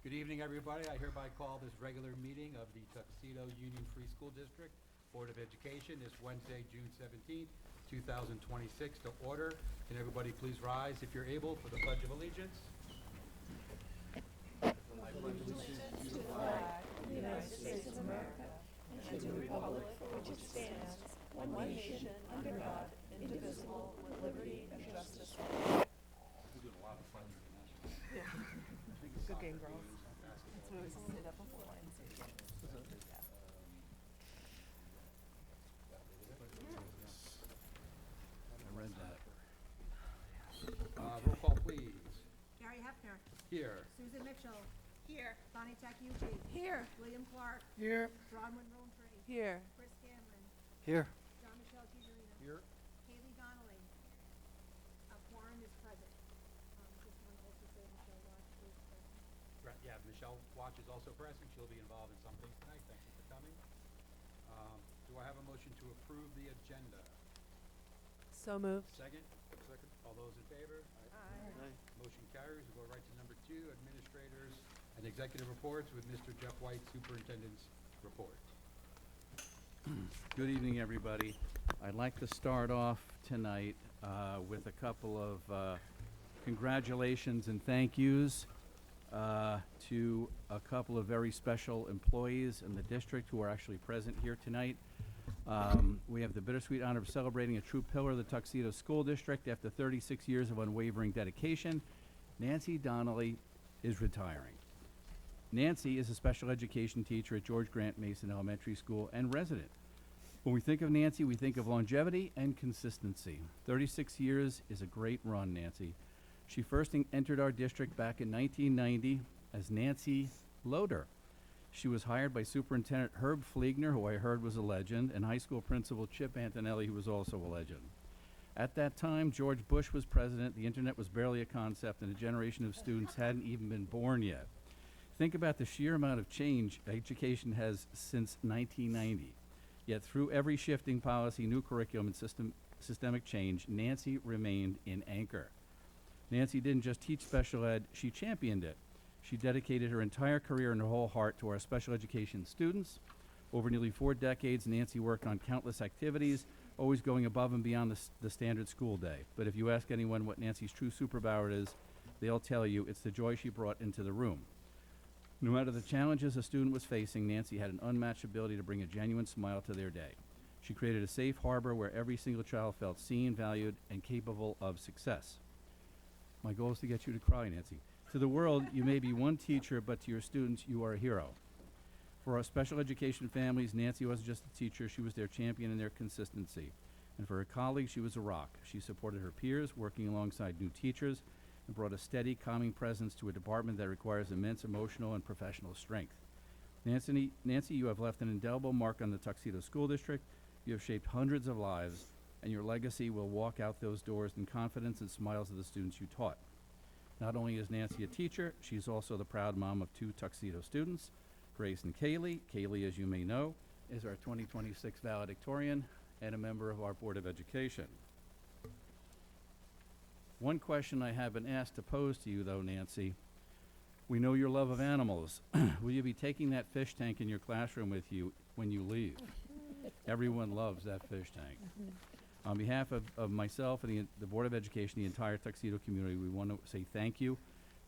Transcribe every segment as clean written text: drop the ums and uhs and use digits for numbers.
Good evening, everybody. I hereby call this regular meeting of the Tuxedo Union Free School District Board of Education this Wednesday, June 17th, 2026 to order. Can everybody please rise if you're able for the Pledge of Allegiance? I pledge allegiance to the flag of the United States of America and to the republic for which it stands, one nation, under God, indivisible, with liberty and justice for all. We're doing a lot of fun international. Yeah. Good game, girls. That's what I was sit up before line. I read that. Roll call, please. Gary Hefner. Here. Susan Mitchell. Here. Bonnie Takuchi. Here. William Clark. Here. Bronwyn Rowntree. Here. Chris Cameron. Here. John Michelle Gigerino. Here. Haley Donnelly. A quorum is present. Just want to also say Michelle Watch is present. Right, yeah, Michelle Watch is also present. She'll be involved in some things tonight. Thank you for coming. Do I have a motion to approve the agenda? So moved. Second? Second. All those in favor? Aye. Motion carries. We'll go right to number 2, administrators and executive reports with Mr. Jeff White, superintendent's report. Good evening, everybody. I'd like to start off tonight with a couple of congratulations and thank yous to a couple of very special employees in the district who are actually present here tonight. We have the bittersweet honor of celebrating a true pillar of the Tuxedo School District after 36 years of unwavering dedication. Nancy Donnelly is retiring. Nancy is a special education teacher at George Grant Mason Elementary School and resident. When we think of Nancy, we think of longevity and consistency. 36 years is a great run, Nancy. She first entered our district back in 1990 as Nancy Loader. She was hired by Superintendent Herb Fliegner, who I heard was a legend, and high school principal Chip Antonelli, who was also a legend. At that time, George Bush was president, the internet was barely a concept, and a generation of students hadn't even been born yet. Think about the sheer amount of change education has since 1990. Yet through every shifting policy, new curriculum, and systemic change, Nancy remained an anchor. Nancy didn't just teach special ed, she championed it. She dedicated her entire career and her whole heart to our special education students. Over nearly 4 decades, Nancy worked on countless activities, always going above and beyond the standard school day. But if you ask anyone what Nancy's true superpower is, they'll tell you it's the joy she brought into the room. No matter the challenges a student was facing, Nancy had an unmatched ability to bring a genuine smile to their day. She created a safe harbor where every single child felt seen, valued, and capable of success. My goal is to get you to cry, Nancy. To the world, you may be one teacher, but to your students, you are a hero. For our special education families, Nancy wasn't just a teacher, she was their champion in their consistency. And for her colleagues, she was a rock. She supported her peers, working alongside new teachers, and brought a steady, calming presence to a department that requires immense emotional and professional strength. Nancy, you have left an indelible mark on the Tuxedo School District. You have shaped hundreds of lives, and your legacy will walk out those doors in confidence and smiles of the students you taught. Not only is Nancy a teacher, she's also the proud mom of 2 Tuxedo students, Grace and Kaylee. Kaylee, as you may know, is our 2026 valedictorian and a member of our Board of Education. One question I have been asked to pose to you, though, Nancy. We know your love of animals. Will you be taking that fish tank in your classroom with you when you leave? Everyone loves that fish tank. On behalf of myself and the Board of Education, the entire Tuxedo community, we want to say thank you.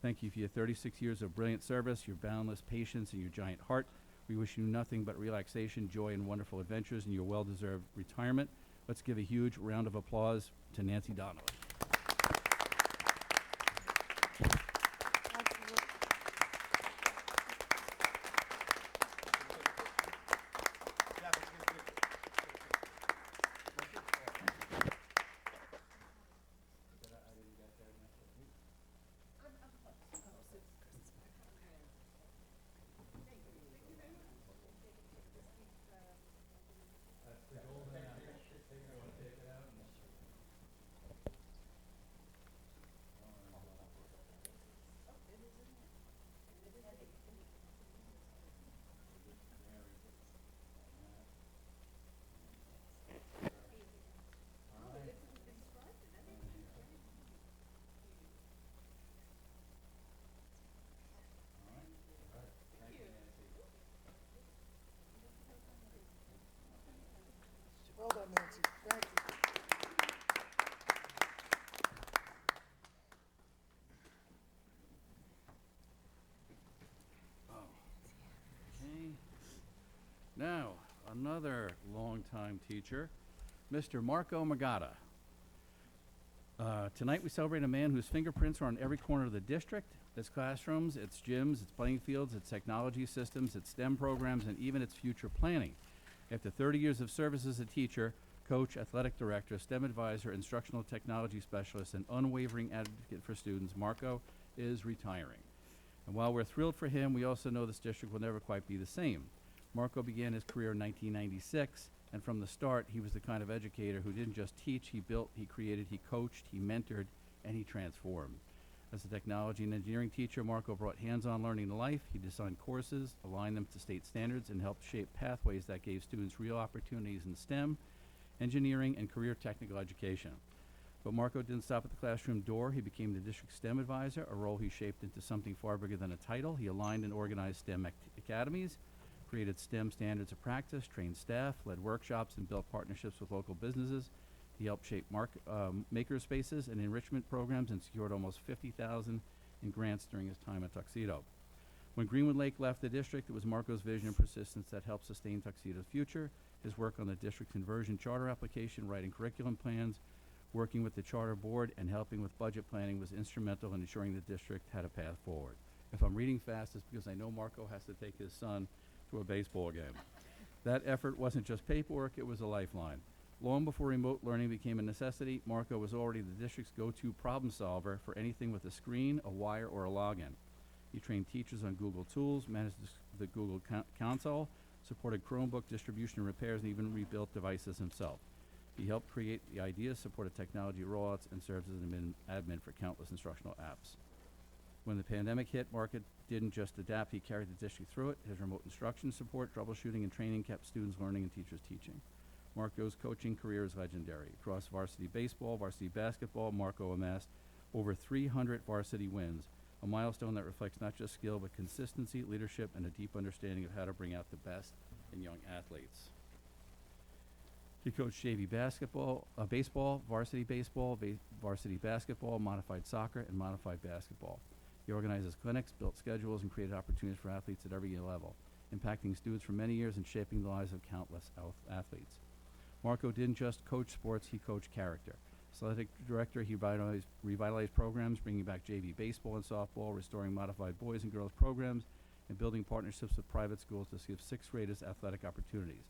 Thank you for your 36 years of brilliant service, your boundless patience, and your giant heart. We wish you nothing but relaxation, joy, and wonderful adventures in your well-deserved retirement. Let's give a huge round of applause to Nancy Donnelly. another longtime teacher, Mr. Marco Magata. Tonight we celebrate a man whose fingerprints are on every corner of the district, its classrooms, its gyms, its playing fields, its technology systems, its STEM programs, and even its future planning. After 30 years of service as a teacher, coach, athletic director, STEM advisor, instructional technology specialist, and unwavering advocate for students, Marco is retiring. And while we're thrilled for him, we also know this district will never quite be the same. Marco began his career in 1996, and from the start, he was the kind of educator who didn't just teach, he built, he created, he coached, he mentored, and he transformed. As a technology and engineering teacher, Marco brought hands-on learning to life. He designed courses, aligned them to state standards, and helped shape pathways that gave students real opportunities in STEM, engineering, and career technical education. But Marco didn't stop at the classroom door. He became the district STEM advisor, a role he shaped into something far bigger than a title. He aligned and organized STEM academies, created STEM standards of practice, trained staff, led workshops, and built partnerships with local businesses. He helped shape maker spaces and enrichment programs and secured almost $50,000 in grants during his time at Tuxedo. When Greenwood Lake left the district, it was Marco's vision and persistence that helped sustain Tuxedo's future. His work on the district's conversion charter application, writing curriculum plans, working with the charter board, and helping with budget planning was instrumental in ensuring the district had a path forward. If I'm reading fast, it's because I know Marco has to take his son to a baseball game. That effort wasn't just paperwork, it was a lifeline. Long before remote learning became a necessity, Marco was already the district's go-to problem solver for anything with a screen, a wire, or a login. He trained teachers on Google tools, managed the Google console, supported Chromebook distribution and repairs, and even rebuilt devices himself. He helped create the ideas, supported technology rollouts, and serves as an admin for countless instructional apps. When the pandemic hit, Marco didn't just adapt, he carried the district through it. His remote instruction support, troubleshooting, and training kept students learning and teachers teaching. Marco's coaching career is legendary. Across varsity baseball, varsity basketball, Marco amassed over 300 varsity wins, a milestone that reflects not just skill, but consistency, leadership, and a deep understanding of how to bring out the best in young athletes. He coached JV basketball, baseball, varsity basketball, modified soccer, and modified basketball. He organizes clinics, built schedules, and created opportunities for athletes at every level, impacting students for many years and shaping the lives of countless athletes. Marco didn't just coach sports, he coached character. As athletic director, he revitalized programs, bringing back JV baseball and softball, restoring modified boys and girls programs, and building partnerships with private schools to give sixth graders athletic opportunities.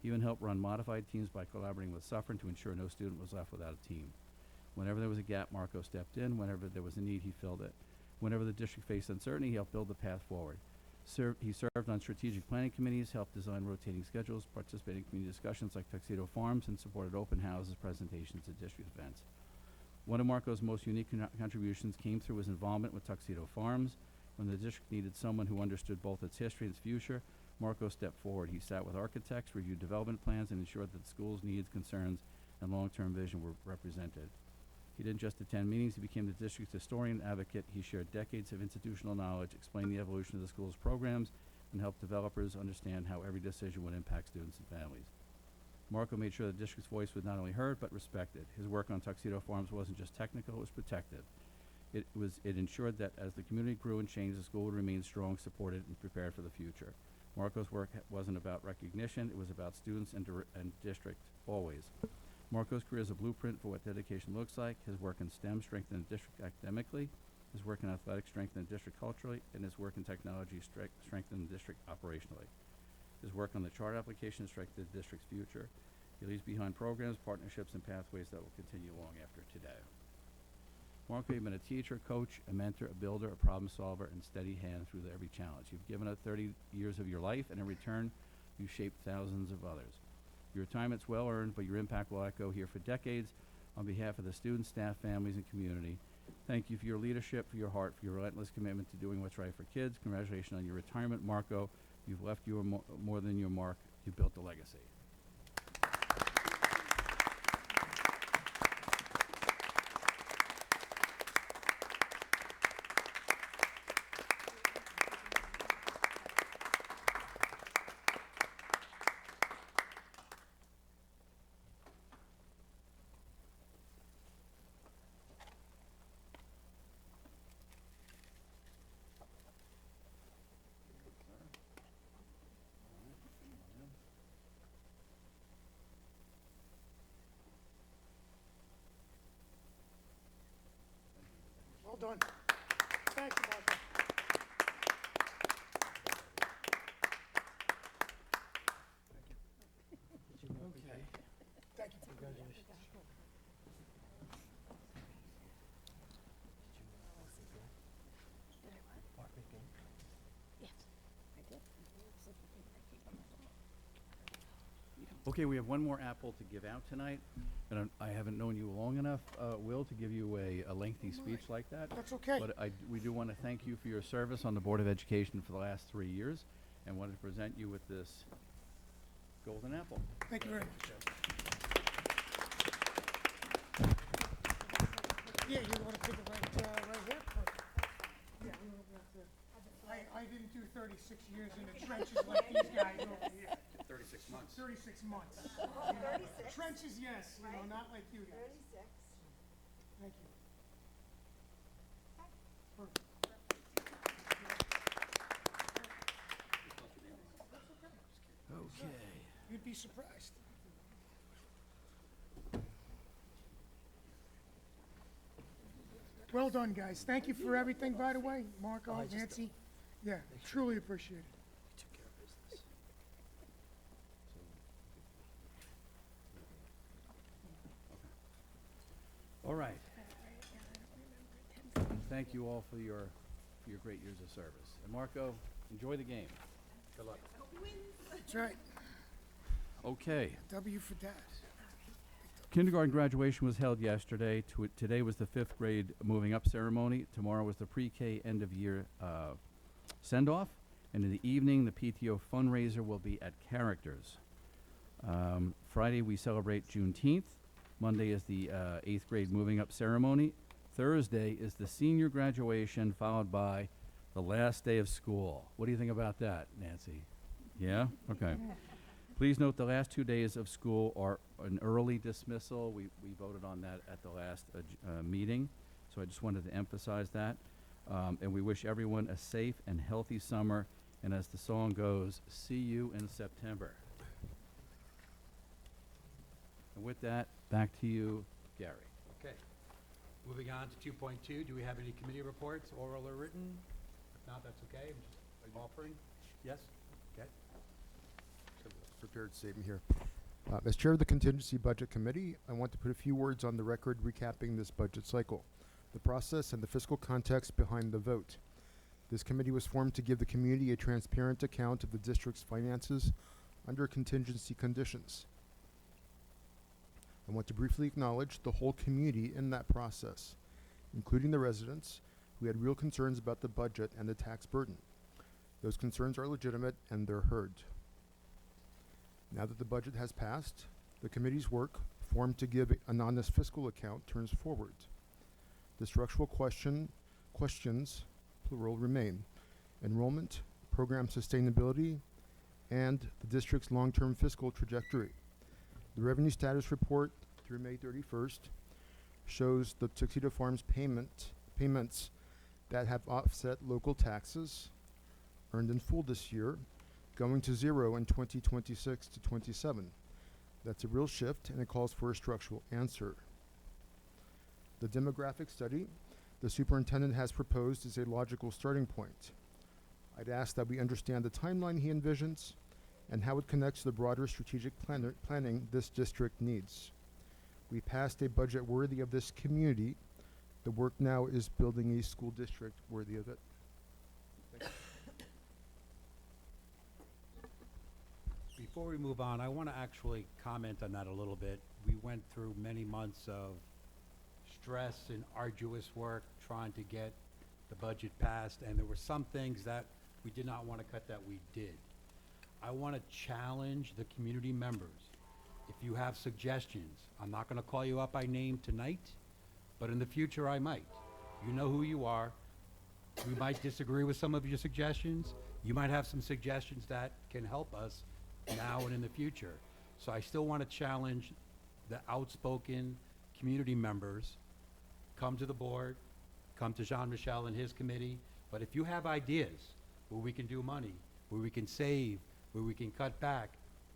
He even helped run modified teams by collaborating with Suffern to ensure no student was left without a team. Whenever there was a gap, Marco stepped in. Whenever there was a need, he filled it. Whenever the district faced uncertainty, he helped build the path forward. He served on strategic planning committees, helped design rotating schedules, participated in community discussions like Tuxedo Farms, and supported open houses, presentations, and district events. One of Marco's most unique contributions came through his involvement with Tuxedo Farms. When the district needed someone who understood both its history and its future, Marco stepped forward. He sat with architects, reviewed development plans, and ensured that the school's needs, concerns, and long-term vision were represented. He didn't just attend meetings, he became the district's historian and advocate. He shared decades of institutional knowledge, explained the evolution of the school's programs, and helped developers understand how every decision would impact students and families. Marco made sure the district's voice was not only heard, but respected. His work on Tuxedo Farms wasn't just technical, it was protective. It ensured that as the community grew and changed, the school would remain strong, supported, and prepared for the future. Marco's work wasn't about recognition, it was about students and district, always. Marco's career is a blueprint for what dedication looks like. His work in STEM strengthened the district academically, his work in athletics strengthened the district culturally, and his work in technology strengthened the district operationally. His work on the charter application strengthened the district's future. He leaves behind programs, partnerships, and pathways that will continue long after today. Marco, you've been a teacher, coach, a mentor, a builder, a problem solver, and steady hand through every challenge. You've given up 30 years of your life, and in return, you've shaped thousands of others. Your retirement's well earned, but your impact will echo here for decades. On behalf of the students, staff, families, and community, thank you for your leadership, for your heart, for your relentless commitment to doing what's right for kids. Congratulations on your retirement, Marco. You've left more than your mark. You've built a legacy. done. Thank you, Marco. Okay. Thank you. Congratulations. Okay, we have one more apple to give out tonight, and I haven't known you long enough, Will, to give you a lengthy speech like that. That's okay. But we do want to thank you for your service on the Board of Education for the last 3 years, and wanted to present you with this golden apple. Thank you very much. Yeah, you want to take it right here? Yeah, we don't have to. I didn't do 36 years in the trenches like these guys over here. 36 months. 36 months. You know, trenches, yes, you know, not like you guys. 36. Thank you. Perfect. Okay. You'd be surprised. Well done, guys. Thank you for everything, by the way, Marco, Nancy. Yeah, truly appreciate it. All right. Thank you all for your great years of service. And Marco, enjoy the game. Good luck. That's right. Okay. W for Dad. Kindergarten graduation was held yesterday. Today was the 5th grade moving up ceremony. Tomorrow was the pre-K end of year send-off. And in the evening, the PTO fundraiser will be at Characters. Friday, we celebrate Juneteenth. Monday is the 8th grade moving up ceremony. Thursday is the senior graduation, followed by the last day of school. What do you think about that, Nancy? Yeah? Okay. Please note the last 2 days of school are an early dismissal. We voted on that at the last meeting, so I just wanted to emphasize that. And we wish everyone a safe and healthy summer, and as the song goes, see you in September. And with that, back to you, Gary. Okay. Moving on to 2.2, do we have any committee reports, oral or written? If not, that's okay. I'm just offering. Yes? Okay. Prepared statement here. As chair of the Contingency Budget Committee, I want to put a few words on the record recapping this budget cycle, the process and the fiscal context behind the vote. This committee was formed to give the community a transparent account of the district's finances under contingency conditions. I want to briefly acknowledge the whole community in that process, including the residents who had real concerns about the budget and the tax burden. Those concerns are legitimate and they're heard. Now that the budget has passed, the committee's work, formed to give an honest fiscal account, turns forward. The structural questions, plural, remain: enrollment, program sustainability, and the district's long-term fiscal trajectory. The revenue status report through May 31st shows the Tuxedo Farms payments that have offset local taxes earned in full this year, going to 0 in 2026 to 27. That's a real shift, and it calls for a structural answer. The demographic study the superintendent has proposed is a logical starting point. I'd ask that we understand the timeline he envisions and how it connects to the broader strategic planning this district needs. We passed a budget worthy of this community. The work now is building a school district worthy of it. Thank you. Before we move on, I want to actually comment on that a little bit. We went through many months of stress and arduous work trying to get the budget passed, and there were some things that we did not want to cut that we did. I want to challenge the community members. If you have suggestions, I'm not going to call you up by name tonight, but in the future I might. You know who you are. We might disagree with some of your suggestions. You might have some suggestions that can help us now and in the future. So I still want to challenge the outspoken community members. Come to the board, come to Jean-Michel and his committee. But if you have ideas where we can do money, where we can save, where we can cut back,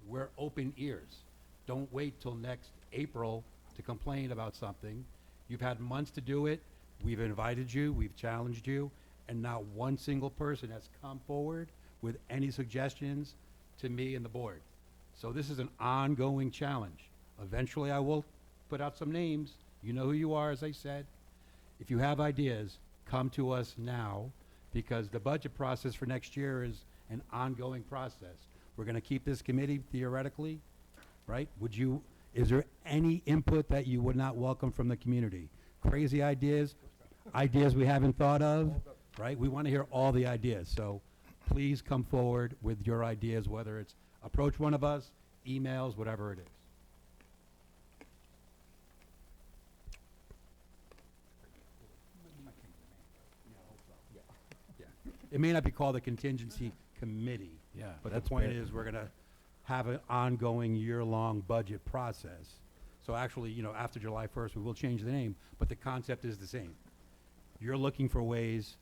we're open ears. Don't wait till next April to complain about something. You've had months to do it. We've invited you, we've challenged you, and not one single person has come forward with any suggestions to me and the board. So this is an ongoing challenge. Eventually, I will put out some names. You know who you are, as I said. If you have ideas, come to us now, because the budget process for next year is an ongoing process. We're going to keep this committee theoretically, right? Is there any input that you would not welcome from the community? Crazy ideas, ideas we haven't thought of, right? We want to hear all the ideas. So please come forward with your ideas, whether it's approach one of us, emails, whatever it is. Yeah. It may not be called a contingency committee. Yeah, But that's the point bad. is, we're gonna have an ongoing year-long budget process. So actually, after July 1st, we will change the name, but the concept is the same. You're looking for ways,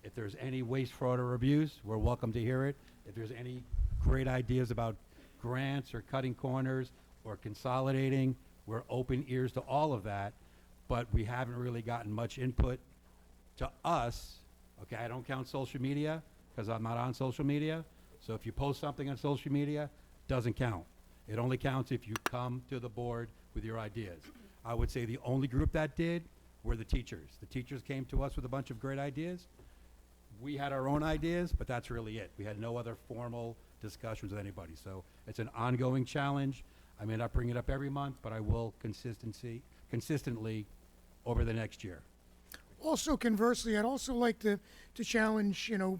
if there's any waste, fraud, or abuse, we're welcome to hear it. If there's any great ideas about grants or cutting corners or consolidating, we're open ears to all of that, but we haven't really gotten much input to us. Okay, I don't count social media, because I'm not on social media. So if you post something on social media, doesn't count. It only counts if you come to the board with your ideas. I would say the only group that did were the teachers. The teachers came to us with a bunch of great ideas. We had our own ideas, but that's really it. We had no other formal discussions with anybody. So it's an ongoing challenge. I may not bring it up every month, but I will consistently over the next year. Also, conversely, I'd also like to challenge, the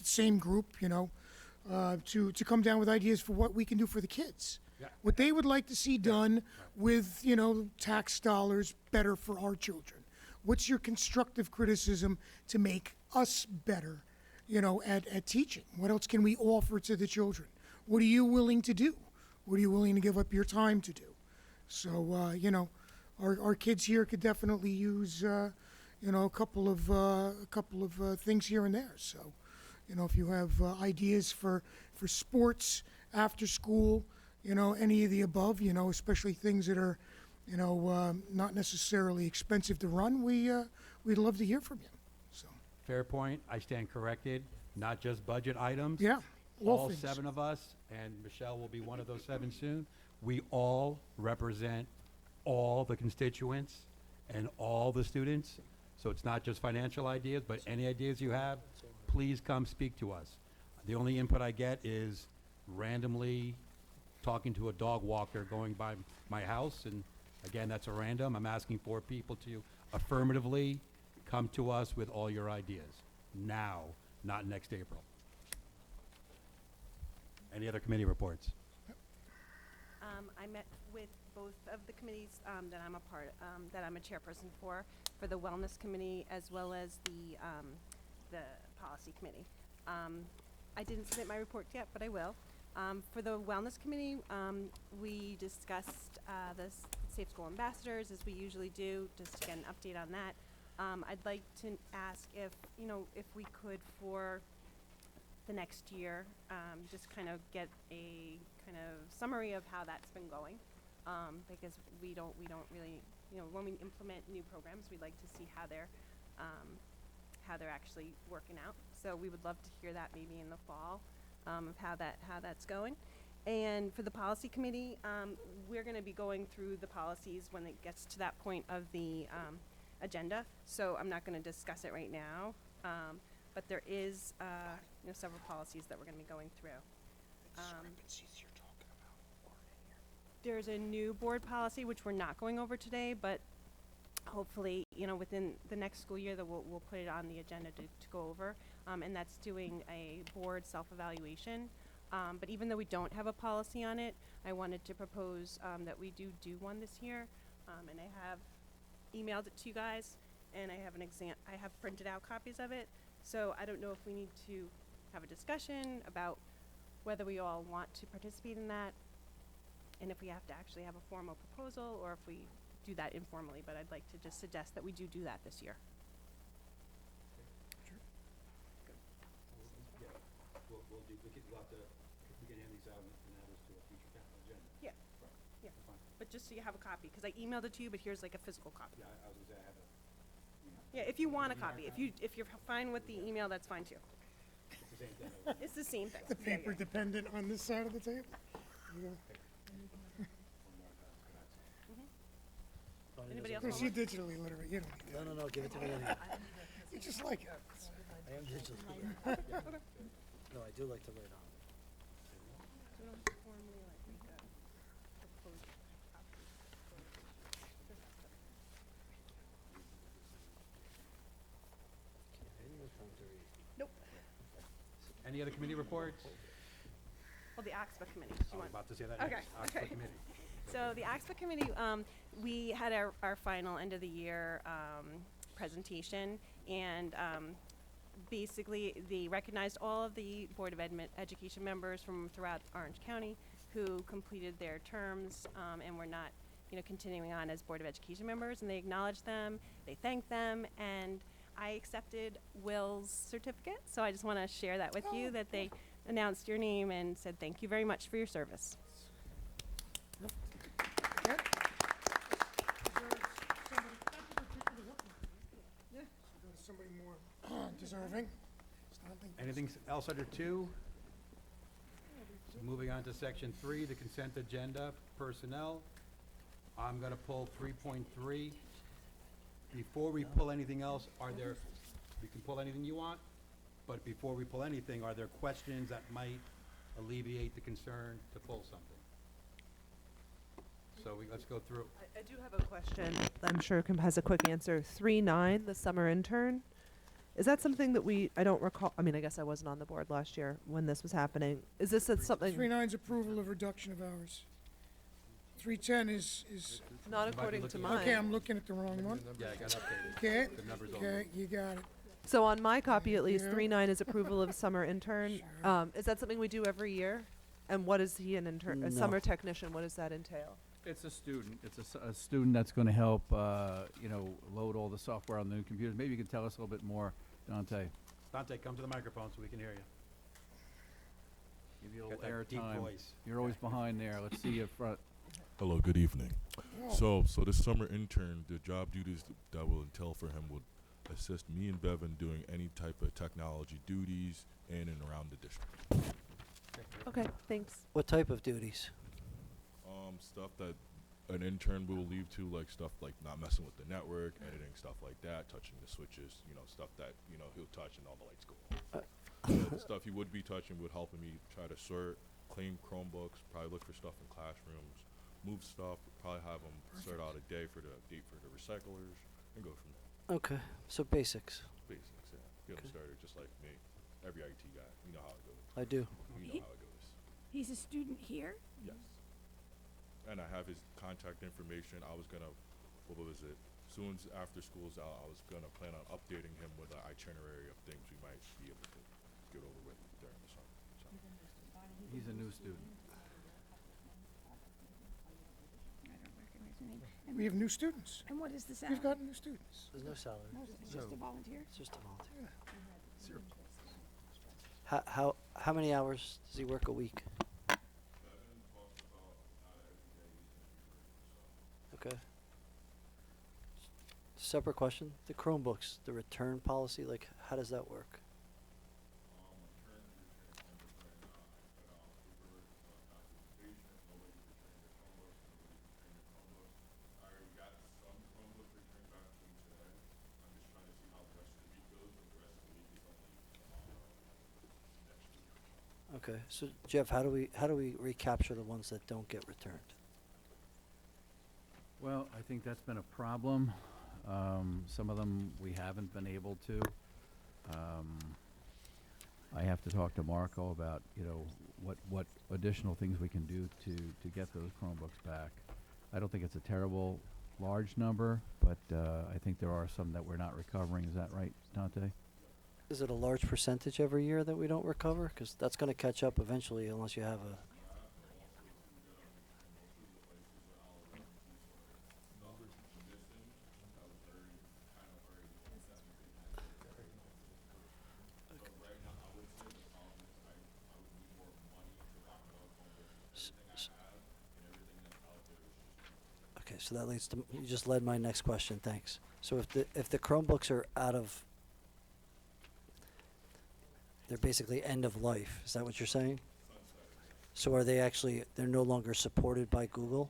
same group, to come down with ideas for what we can do for the kids. Yeah. What they would like to see done with, tax dollars better for our children. What's your constructive criticism to make us better, at teaching? What else can we offer to the children? What are you willing to do? What are you willing to give up your time to do? So, our kids here could definitely use, a couple of things here and there. So, if you have ideas for sports after school, any of the above, especially things that are, not necessarily expensive to run, we'd love to hear from you. So, Fair point. I stand corrected. Not just budget items. yeah, All things. 7 of us, and Michelle will be one of those 7 soon, we all represent all the constituents and all the students. So it's not just financial ideas, but any ideas you have, please come speak to us. The only input I get is randomly talking to a dog walker going by my house, and again, that's a random. I'm asking for people to affirmatively come to us with all your ideas now, not next April. Any other committee reports? I met with both of the committees that I'm that I'm a chairperson for the Wellness Committee as well as the Policy Committee. I didn't submit my report yet, but I will. For the Wellness Committee, we discussed the Safe School Ambassadors, as we usually do, just to get an update on that. I'd like to ask if we could, for the next year, just kind of get a kind of summary of how that's been going, because we don't really, when we implement new programs, we like to see how they're actually working out. So we would love to hear that maybe in the fall, of how that's going. And for the Policy Committee, we're going to be going through the policies when it gets to that point of the agenda. So I'm not going to discuss it right now, but there is several policies that we're going to be going through. There's a new board policy which we're not going over today, but hopefully, within the next school year that we'll put it on the agenda to go over, and that's doing a board self-evaluation. But even though we don't have a policy on it, I wanted to propose that we do one this year, and I have emailed it to you guys, and I have printed out copies of it. So I don't know if we need to have a discussion about whether we all want to participate in that, and if we have to actually have a formal proposal, or if we do that informally. But I'd like to just suggest that we do that this year. We can hand these out and add this to a future capital agenda. Yeah. Right. Yeah. That's fine. But just so you have a copy, because I emailed it to you, but here's like a physical copy. Yeah, I was gonna say I have a, Yeah, if you want a copy. If you're fine with the email, that's fine too. It's the same thing. It's the same thing. The Yeah, paper yeah. dependent on this side of the table? You Anybody else Chris, want you're one? digitally literate, you don't need No, give it to me anyway. that. You just like it. I am digitally literate. No, I do like to write on. So we don't have to formally, like, make a proposed copy. Nope. Any other committee reports? Well, the AXPA committee. I was about to say that Okay, next. Oxford okay. Committee. So the AXPA committee, we had our final end of the year presentation, and basically they recognized all of the Board of Education members from throughout Orange County who completed their terms and were not, continuing on as Board of Education members, and they acknowledged them, they thanked them, and I accepted Will's certificate. So I just want to share that with you, that they announced your name and said thank you very much for your service. Okay. Somebody more deserving. Anything else under 2? So moving on to section 3, the consent agenda, personnel. I'm gonna pull 3.3. Before we pull anything else, we can pull anything you want, but before we pull anything, are there questions that might alleviate the concern to pull something? So let's go through. I do have a question. I'm sure Kim has a quick answer. 3-9, the summer intern. Is that something that I don't recall? I mean, I guess I wasn't on the board last year when this was happening. Is this something 3.9's approval of reduction of hours. 3.10 is, not You might be according to looking- mine? okay, I'm looking at the wrong one. Yeah, I got updated. Okay, The numbers okay, you got it. So on my copy, at least, Yeah. 3.9 is approval of summer intern. Is that something we do every year? And what is he an intern? A No. summer technician? What does that entail? It's a student. It's a student that's going to help, load all the software on the new computers. Maybe you could tell us a little bit more, Dante. Dante, come to the microphone so we can hear you. Give you a Got little that deep airtime. voice. You're always behind there. Let's see you front. Hello, good evening. So this summer intern, the job duties that will entail for him would assist me and Bevan doing any type of technology duties in and around the district. Okay, thanks. What type of duties? Stuff that an intern will leave to, like stuff like not messing with the network, editing stuff like that, touching the switches, stuff that, he'll touch and all the lights go off. The stuff he would be touching would help me try to sort, claim Chromebooks, probably look for stuff in classrooms, move stuff, probably have him sort out a date for the recyclers, and go from there. Okay, so basics. Basics, yeah. Get him Okay. started just like me. Every IT guy, you know how it goes. I do. You know how it goes. He's a student here? Yes. And I have his contact information. I was gonna, what was it? Soon as after school's out, I was gonna plan on updating him with an itinerary of things we might be able to get over with during the summer. So. He's a new student. I don't recognize the name. We have new students. And what is the salary? We've got new students. There's no salary. It's just a volunteer? It's just a volunteer. Zero. How many hours does he work a week? Okay. Separate question. The Chromebooks, the return policy, like how does that work? Okay, so Jeff, how do we recapture the ones that don't get returned? Well, I think that's been a problem. Some of them we haven't been able to. I have to talk to Marco about, what additional things we can do to get those Chromebooks back. I don't think it's a terrible large number, but I think there are some that we're not recovering. Is that right, Dante? Is it a large percentage every year that we don't recover? Because that's going to catch up eventually unless you have a... Okay, so that leads to... You just led my next question, thanks. So if the Chromebooks are they're basically end of life, is that what you're saying? So are they actually, they're no longer supported by Google?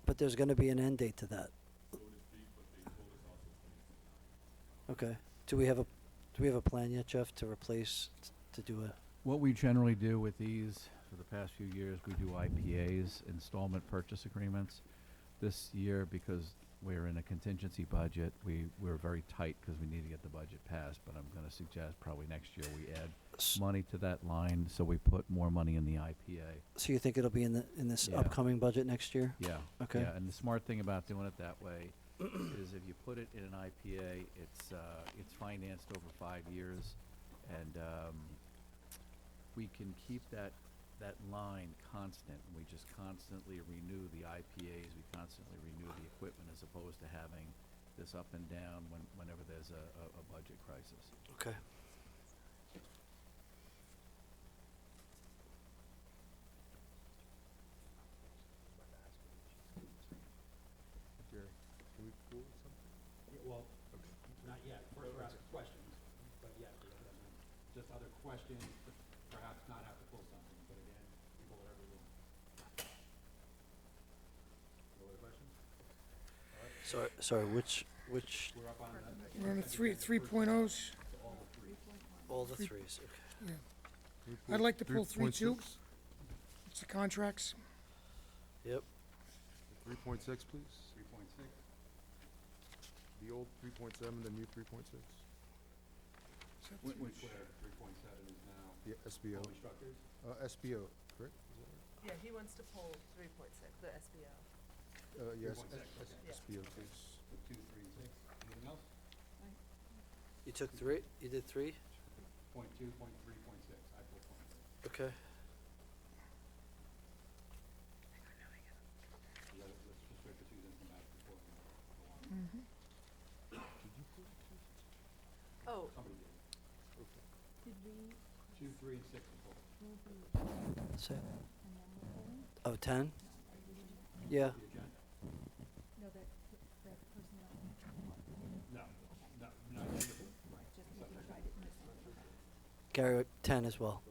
But there's gonna be an end date to that. Okay. Do we have a plan yet, Jeff, to replace, to do a, What we generally do with these, for the past few years, we do IPAs, installment purchase agreements. This year, because we're in a contingency budget, we're very tight because we need to get the budget passed, but I'm gonna suggest probably next year we add money to that line, so we put more money in the IPA. so you think it'll be in this Yeah. upcoming budget next year? Yeah. Okay. Yeah, and the smart thing about doing it that way is if you put it in an IPA, it's financed over 5 years, and we can keep that line constant. We just constantly renew the IPAs, we constantly renew the equipment as opposed to having this up and down whenever there's a budget crisis. Okay. Jerry, can we pull something? Yeah, well, not yet. First we're asking questions, but yeah, just other questions, but perhaps not have to pull something, but again, people whatever you want. No other questions? Sorry, which, We're up on the. We're on the 3.0s. All the three. all the threes, okay. I'd like to pull 3.2. 3.6? It's the contracts. Yep. 3.6, please. 3.6. The old 3.7, the new 3.6. Which where 3.7 is now The SBO. all instructors? SBO, correct? Is that right? Yeah, he wants to pull 3.6, the SBO. Yes, 3.6, okay. SBO, please. So 2, 3, and 6. Anything else? You took three? You did three? Point 2, point 3, point 6. I pulled point 3. Okay. Let's just wait for Susan to come back before we go on. Oh, Somebody did. Did we, 2, 3, and 6 are pulled. So, and then we're pulling? oh, 10? Yeah. The agenda. No, that personnel. No, no, no. Just making sure I didn't miss something. Gary, 10 as well.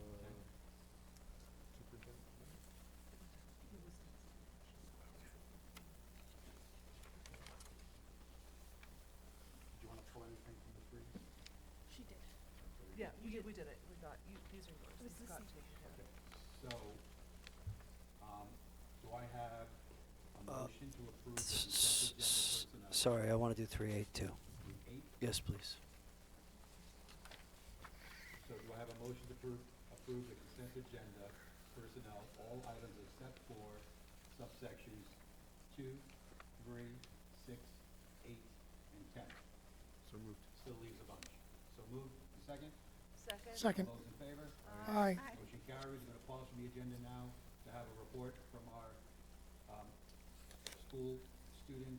Do you want to pull anything from the freeze? She did. yeah, we did it. We got, these are yours. It was These the got same. taken care of. So, do I have a motion to approve the consent agenda personnel? Sorry, I want to do 3.8 too. 8. Yes, please. So do I have a motion to approve the consent agenda personnel, all items except for subsections 2, 3, 6, 8, and 10? So moved. Still leaves a bunch. So moved. Second? Second. All those in favor? Aye. Motion carries. We're going to pause from the agenda now to have a report from our school student.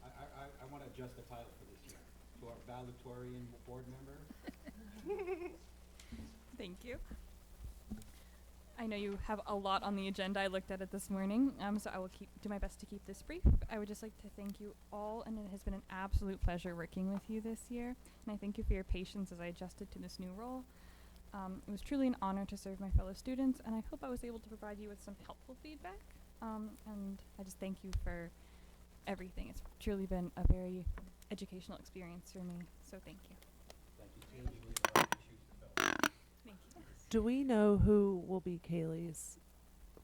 I want to adjust the title for this year. To our valedictorian board member. Thank you. I know you have a lot on the agenda. I looked at it this morning, so I will do my best to keep this brief. I would just like to thank you all, and it has been an absolute pleasure working with you this year. And I thank you for your patience as I adjusted to this new role. It was truly an honor to serve my fellow students, and I hope I was able to provide you with some helpful feedback. And I just thank you for everything. It's truly been a very educational experience for me, so thank you. Thank you, too. You leave a lot of issues to fill. Thank you. Do we know who will be Kaylee's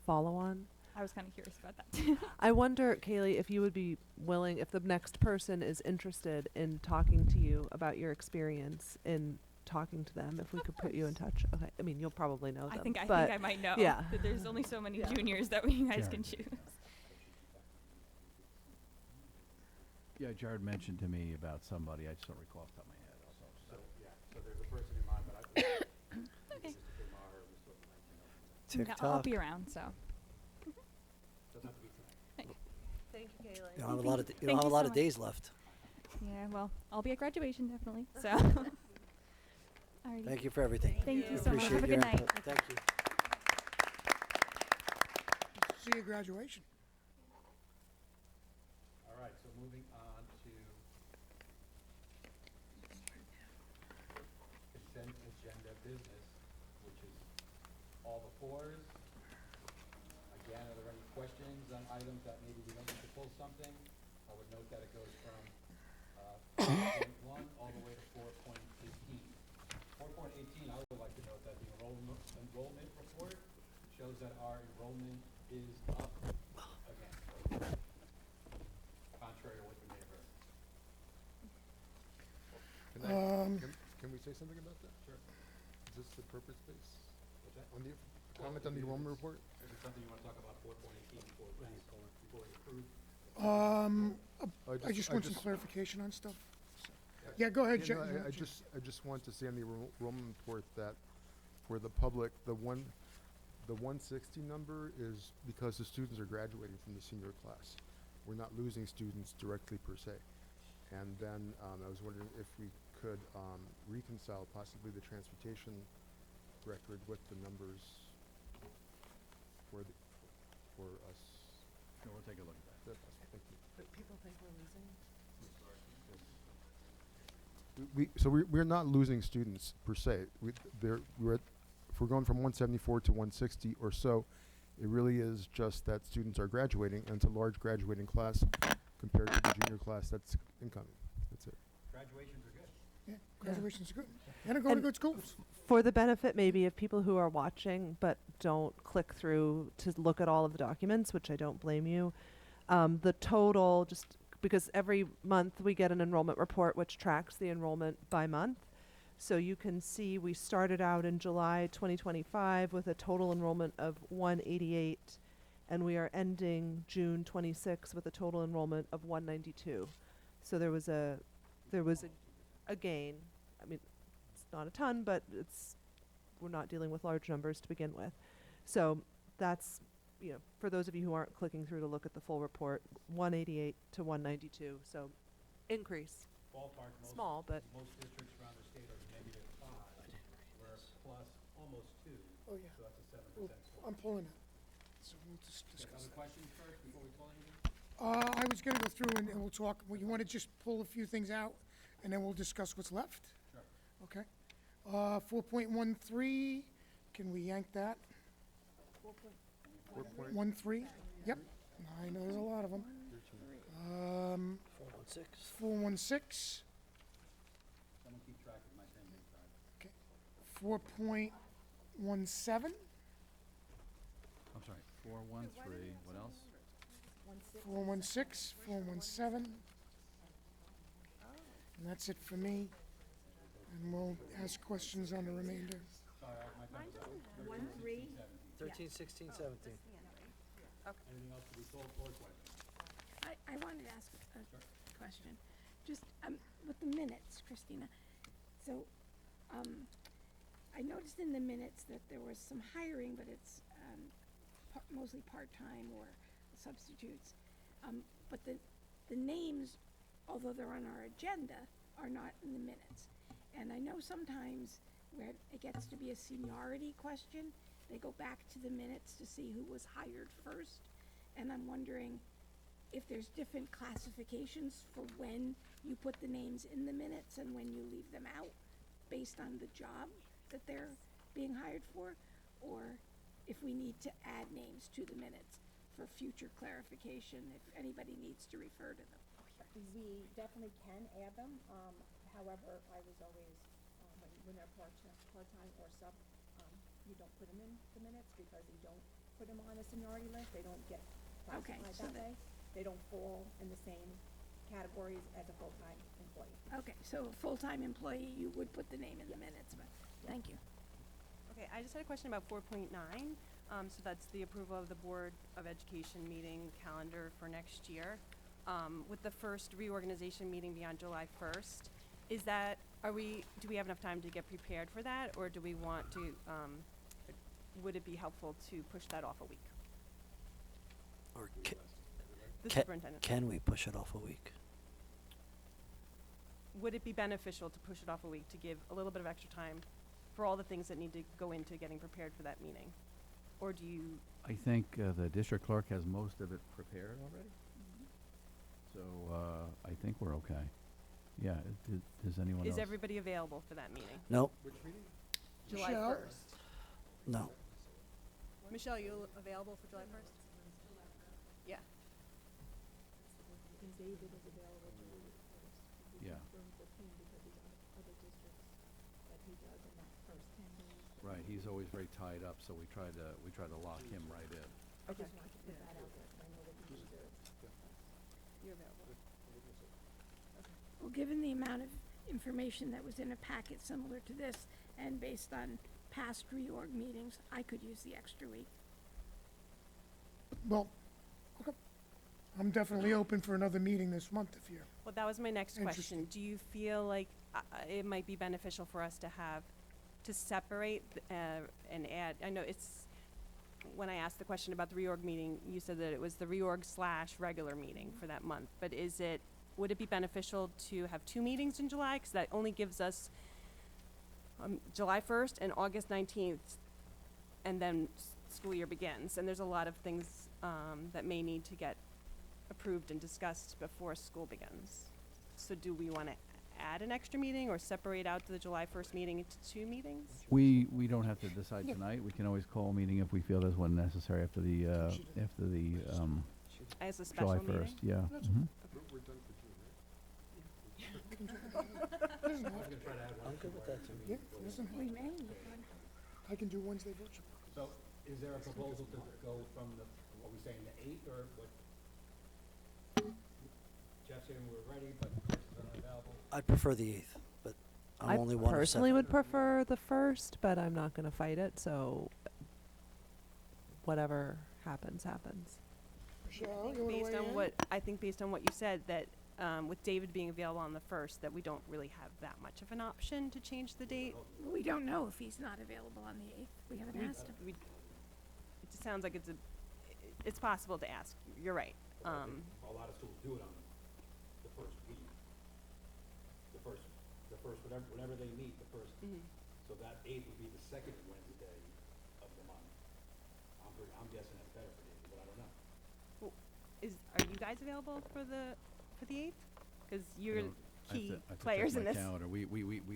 follow-on? I was kind of curious about that. I wonder, Kaylee, if you would be willing, if the next person is interested in talking to you about your experience in talking to them, if we could put you in touch. Okay, I mean, you'll probably know them. I think but I might know. yeah. That there's only so many Yeah. juniors that you guys can Jared. choose. Yeah, Jared mentioned to me about somebody, I just don't recall off the top of my head. So, yeah, so there's a person in mind, but I Okay. Mrs. Kumar or Mr. Blank, Yeah, I'll TikTok. be around, so. doesn't have to be tonight. Thank you, Kaylee. You don't have a lot of, Thank you don't have a you lot so of much. days left. Yeah, well, I'll be at graduation definitely, so. Alrighty. Thank you for everything. Thank you so much. Appreciate Have a your good night. input. Thank you. to your graduation. All right, so moving on to consent agenda business, which is all the fours. Again, are there any questions on items that maybe we don't need to pull something? I would note that it goes from 4.1 all the way to 4.18. 4.18, I would like to note that the enrollment report shows that our enrollment is up again, contrary to what you may have heard. Can we say something about that? Sure. Is this the purpose space? What's that? On the, comment on the enrollment report? Is it something you want to talk about 4.18 before we approve? I just want some clarification on stuff. Yeah, go ahead, Yeah, no, Jen. I just want to say on the enrollment report that for the public, the 160 number is because the students are graduating from the senior class. We're not losing students directly per se. And then I was wondering if we could reconcile possibly the transportation record with the numbers for us. Sure, we'll take a look at that. Thank you. But people think we're losing. So we're not losing students per se. If we're going from 174 to 160 or so, it really is just that students are graduating, and it's a large graduating class compared to the junior class that's incoming. That's it. Graduations are good. Yeah, graduation's good. And they're going to And good schools. For the benefit maybe of people who are watching but don't click through to look at all of the documents, which I don't blame you, the total, just because every month we get an enrollment report which tracks the enrollment by month. So you can see we started out in July 2025 with a total enrollment of 188, and we are ending June 26 with a total enrollment of 192. So there was a gain. I mean, it's not a ton, but we're not dealing with large numbers to begin with. So that's, for those of you who aren't clicking through to look at the full report, 188 to 192. So increase. Ballpark, Small, but most districts around the state are -5, we're plus almost 2, Oh, yeah. so that's a 7% Well, swing. I'm pulling it. So we'll just Okay, discuss other that. questions first before we pull anything? I was going to go through and we'll talk. Well, you want to just pull a few things out, and then we'll discuss what's left? Sure. Okay. 4.13, can we yank that? 4.13? Yep. I know there's a lot of them. 416. 416, Someone keep track of my 10-day time. okay. 4.17, I'm sorry, 413, what else? 416, 417. And that's it for me. And we'll ask questions on the remainder. Sorry, my time is up. 13, 13, 16, 17. Anything else to be told or questions? I wanted to ask a question. Just with the minutes, Christina. So I noticed in the minutes that there was some hiring, but it's mostly part-time or substitutes. But the names, although they're on our agenda, are not in the minutes. And I know sometimes where it gets to be a seniority question, they go back to the minutes to see who was hired first. And I'm wondering if there's different classifications for when you put the names in the minutes and when you leave them out based on the job that they're being hired for, or if we need to add names to the minutes for future clarification, if anybody needs to refer to them. We definitely can add them. However, I was always, when they're part-time or sub, you don't put them in the minutes because you don't put them on a seniority list. They don't get Okay, classified so that way. They don't fall in the same categories as a full-time employee. Okay, so a full-time employee, you would put the name in the minutes, but, thank you. Okay, I just had a question about 4.9. So that's the approval of the Board of Education meeting calendar for next year. With the first reorganization meeting beyond July 1st, do we have enough time to get prepared for that, or do we want to, would it be helpful to push that off a week? Or The superintendent. can we push it off a week? Would it be beneficial to push it off a week to give a little bit of extra time for all the things that need to go into getting prepared for that meeting? Or do you, I think the district clerk has most of it prepared already. So I think we're okay. Yeah, does anyone else? is everybody available for that meeting? Nope, July Michelle? 1st. no. Michelle, you available for July 1st? Yeah. And David is available to do it first. Yeah. With him because he's other districts that he does in that first 10 days. Right, he's always very tied up, so we try to lock him right in. I just wanted to put that out there, 'cause I know that he deserves. You're available. Well, given the amount of information that was in a packet similar to this, and based on past reorg meetings, I could use the extra week. Well, okay. I'm definitely open for another meeting this month if you're. Well, that was my next question. Interesting. Do you feel like it might be beneficial for us to separate and add, I know it's, when I asked the question about the reorg meeting, you said that it was the reorg / regular meeting for that month, but would it be beneficial to have 2 meetings in July? Because that only gives us July 1st and August 19th, and then school year begins. And there's a lot of things that may need to get approved and discussed before school begins. So do we want to add an extra meeting or separate out the July 1st meeting into 2 meetings? We don't have to decide tonight. We can always call a meeting if we feel there's one necessary after the As a special July meeting? 1st. Yeah. We're done for June, right? I was gonna try to add one. I'm good with that, too. Yeah, listen, We may. I can do Wednesday virtual. So is there a proposal to go from what we saying, the 8th, or what? Jeff saying we're ready, but Chris is unavailable. I'd prefer the 8th, but I'm only one I of personally 7. would prefer the 1st, but I'm not gonna fight it, so whatever happens, happens. Michelle, you wanna Based weigh on in? I think based on what you said, that with David being available on the 1st, that we don't really have that much of an option to change the date. We don't know if he's not available on the 8th. We haven't asked him. It just sounds like it's possible to ask. You're right. A lot of schools do it on the first week. The first, whenever they meet, the first. So that 8th would be the second Wednesday of the month. I'm guessing that's better for David, but I don't know. Are you guys available for the 8th? Because you're I key have to check players in my this. calendar. We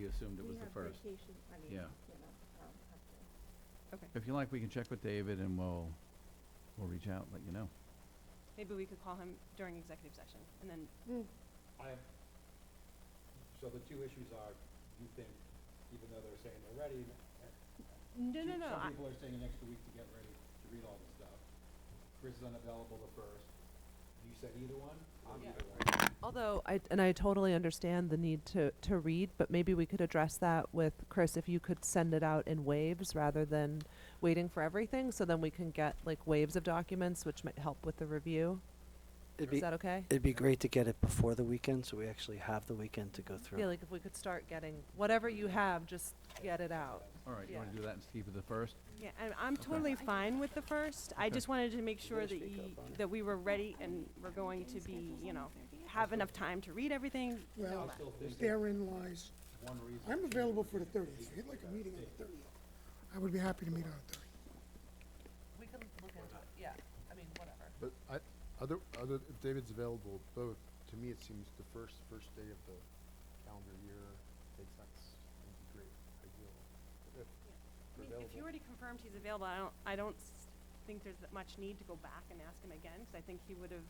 assumed it was the 1st. Vacation, I mean, Yeah. you know, have to. Okay. If you like, we can check with David and we'll reach out, let you know. Maybe we could call him during executive session, and then So the 2 issues are, you think, even though they're saying they're ready, no. some people are saying an extra week to get ready to read all this stuff. Chris is unavailable the 1st. You said either one? I'm either one. Although, I totally understand the need to read, but maybe we could address that with Chris, if you could send it out in waves rather than waiting for everything, so then we can get like waves of documents, which might help with the review. Is that okay? It'd be great to get it before the weekend, so we actually have the weekend to go I through. feel like if we could start getting, whatever you have, just get it out. All right, you want Yeah. to do that and keep it the 1st? Yeah, and I'm totally fine with the 1st. I Okay. just wanted to make sure that we were ready and we're going to be, have enough time to read everything. Well, I still think therein lies, one reason. I'm available for the 30th. If you'd like a meeting on the 30th, I would be happy to meet on the 30th. We can look into it, yeah, I mean, whatever. But if David's available, both, to me, it seems the first day of the calendar year makes sense. Would be great, ideal. If I they're mean, if you available. already confirmed he's available, I don't think there's that much need to go back and ask him again, because I think he would have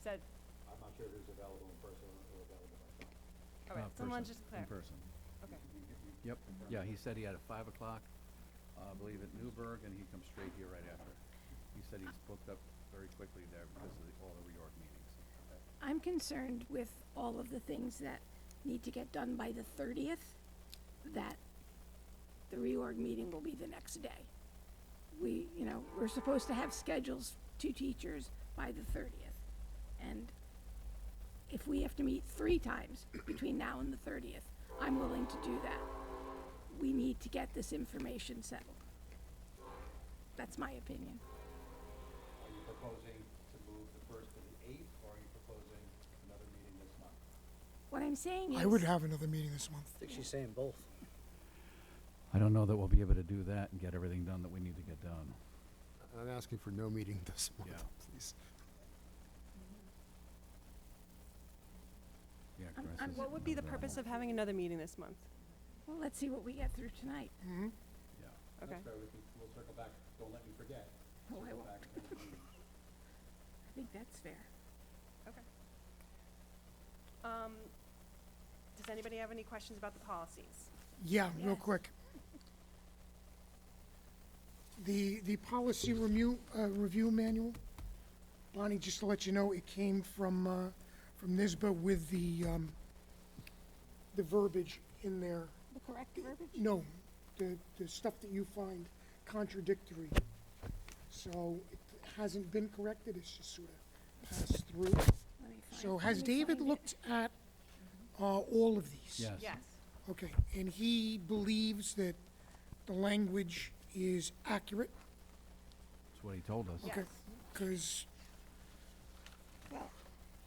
said, I'm not sure who's available in person or available by phone. all right, someone just In clarify. person. Okay. Yep, yeah, he said he had a 5 o'clock, I believe at Newburgh, and he'd come straight here right after. He said he's booked up very quickly there because of all the reorg meetings. I'm concerned with all of the things that need to get done by the 30th, that the reorg meeting will be the next day. We're supposed to have schedules to teachers by the 30th. And if we have to meet 3 times between now and the 30th, I'm willing to do that. We need to get this information settled. That's my opinion. Are you proposing to move the 1st to the 8th, or are you proposing another meeting this month? What I'm saying is. I would have another meeting this month. I think she's saying both. I don't know that we'll be able to do that and get everything done that we need to get done. I'm asking for no meeting this month, Yeah. please. Yeah, I'm- Chris I'm- is What would be the available. purpose of having another meeting this month? Well, let's see what we get through tonight. Mhm. Yeah. Okay. That's fair, we'll circle back, don't let me forget. Oh, I Circle won't. back at the next meeting. I think that's fair. Okay. Does anybody have any questions about the policies? Yeah, real Yes. quick. The policy review manual, Bonnie, just to let you know, it came from NISBA with the verbiage in there. The correct verbiage? No, the stuff that you find contradictory. So it hasn't been corrected, it's just sort of passed through. Let me So find- has let me David find it. looked at all of these? Yes. Yes. Okay, and he believes that the language is accurate? That's what he told us. Yes. Okay, because, Well,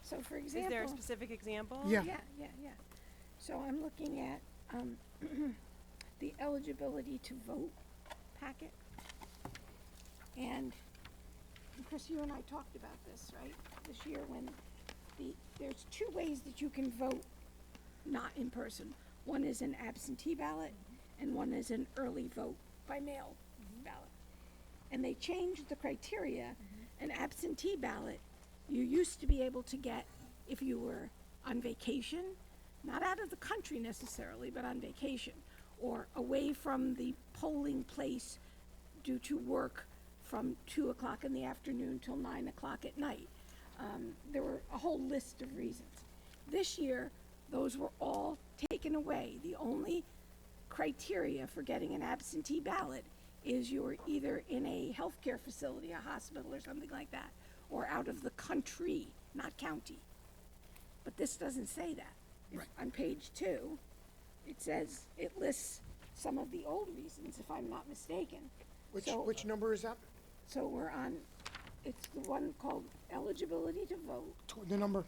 so for Is there a example. specific example? Yeah. Yeah. So I'm looking at, the eligibility to vote packet. And Chris, you and I talked about this, right? This year when there's two ways that you can vote not in person. One is an absentee ballot and one is an early vote by mail ballot. And they changed the criteria. An absentee ballot, you used to be able to get if you were on vacation, not out of the country necessarily, but on vacation, or away from the polling place due to work from 2 o'clock in the afternoon till 9 o'clock at night. There were a whole list of reasons. This year, those were all taken away. The only criteria for getting an absentee ballot is you're either in a healthcare facility, a hospital or something like that, or out of the country, not county. But this doesn't say that. Right. On page 2, it says, it lists some of the old reasons, if I'm not mistaken. So- which number is that? So we're on, it's the one called eligibility to vote. The number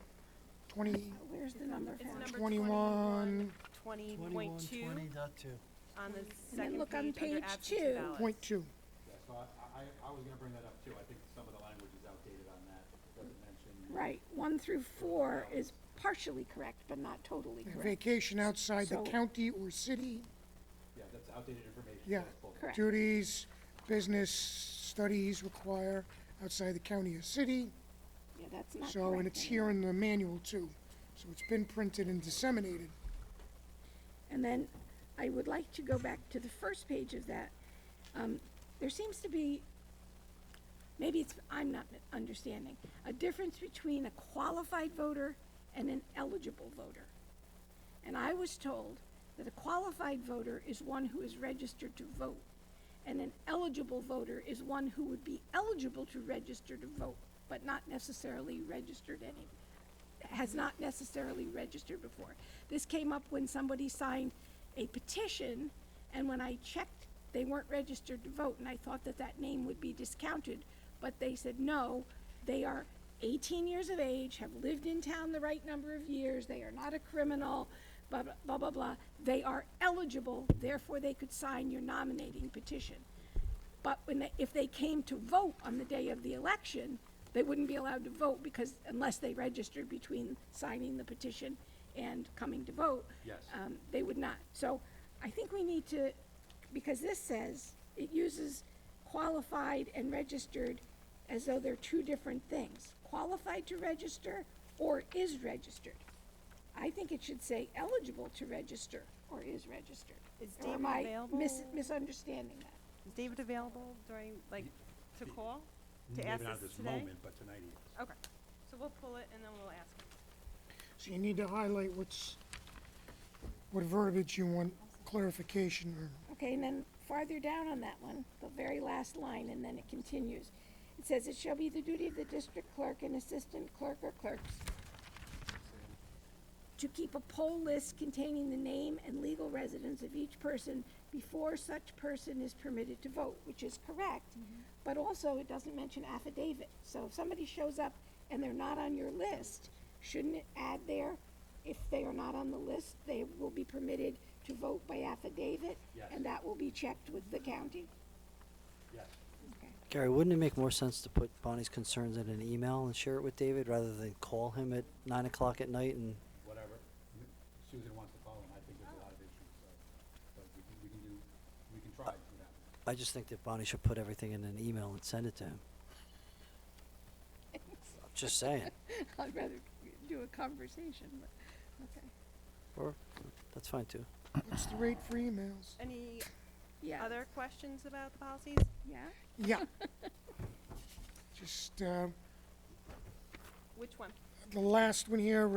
20, Where's the number It's found? number 21. 20.2 on the then second look on page under page absentee 2. ballots. Point 2. Yeah, so I was gonna bring that up too, I think some of the language is outdated on that, it doesn't mention. Right, 1 through 4 is partially correct, but not totally correct. Vacation outside the So- county or city. Yeah, that's outdated information. so Yeah, let's pull it. Correct. duties, business, studies require outside the county or city. Yeah, that's not correct. So, and it's here anymore. in the manual too. So it's been printed and disseminated. And then I would like to go back to the first page of that. There seems to be, maybe it's, I'm not understanding, a difference between a qualified voter and an eligible voter. And I was told that a qualified voter is one who is registered to vote, and an eligible voter is one who would be eligible to register to vote, but not necessarily registered has not necessarily registered before. This came up when somebody signed a petition, and when I checked, they weren't registered to vote, and I thought that that name would be discounted, but they said, no, they are 18 years of age, have lived in town the right number of years, they are not a criminal, blah, blah, blah, blah, blah. They are eligible, therefore they could sign your nominating petition. But if they came to vote on the day of the election, they wouldn't be allowed to vote because unless they registered between signing the petition and coming to vote. Yes. They would not. So I think we need to, because this says, it uses qualified and registered as though they're two different things. Qualified to register or is registered. I think it should say eligible to register or is registered. Is Or David am I available? misunderstanding that? Is David available during, like, to He- call? To ask Maybe not us at this today? moment, but tonight he is. Okay, so we'll pull it and then we'll ask him. So you need to highlight what verbiage you want clarification or. Okay, and then farther down on that one, the very last line, and then it continues. It says, it shall be the duty of the district clerk and assistant clerk or clerks to keep a poll list containing the name and legal residence of each person before such person is permitted to vote, which is correct. But also, it doesn't mention affidavit. So if somebody shows up and they're not on your list, shouldn't it add there, if they are not on the list, they will be permitted to vote by affidavit? Yes. And that will be checked with the county? Yes. Okay. Gary, wouldn't it make more sense to put Bonnie's concerns in an email and share it with David rather than call him at 9 o'clock at night and? Whatever. Susan wants to call him. I think there's a lot of issues, so, but we can try for that. I just think that Bonnie should put everything in an email and send it to him. Just saying. I'd rather do a conversation, but, okay. Or, that's fine too. What's the rate for emails? Any Yeah. other questions about the policies? Yeah? Yeah. Just, Which one? the last one here,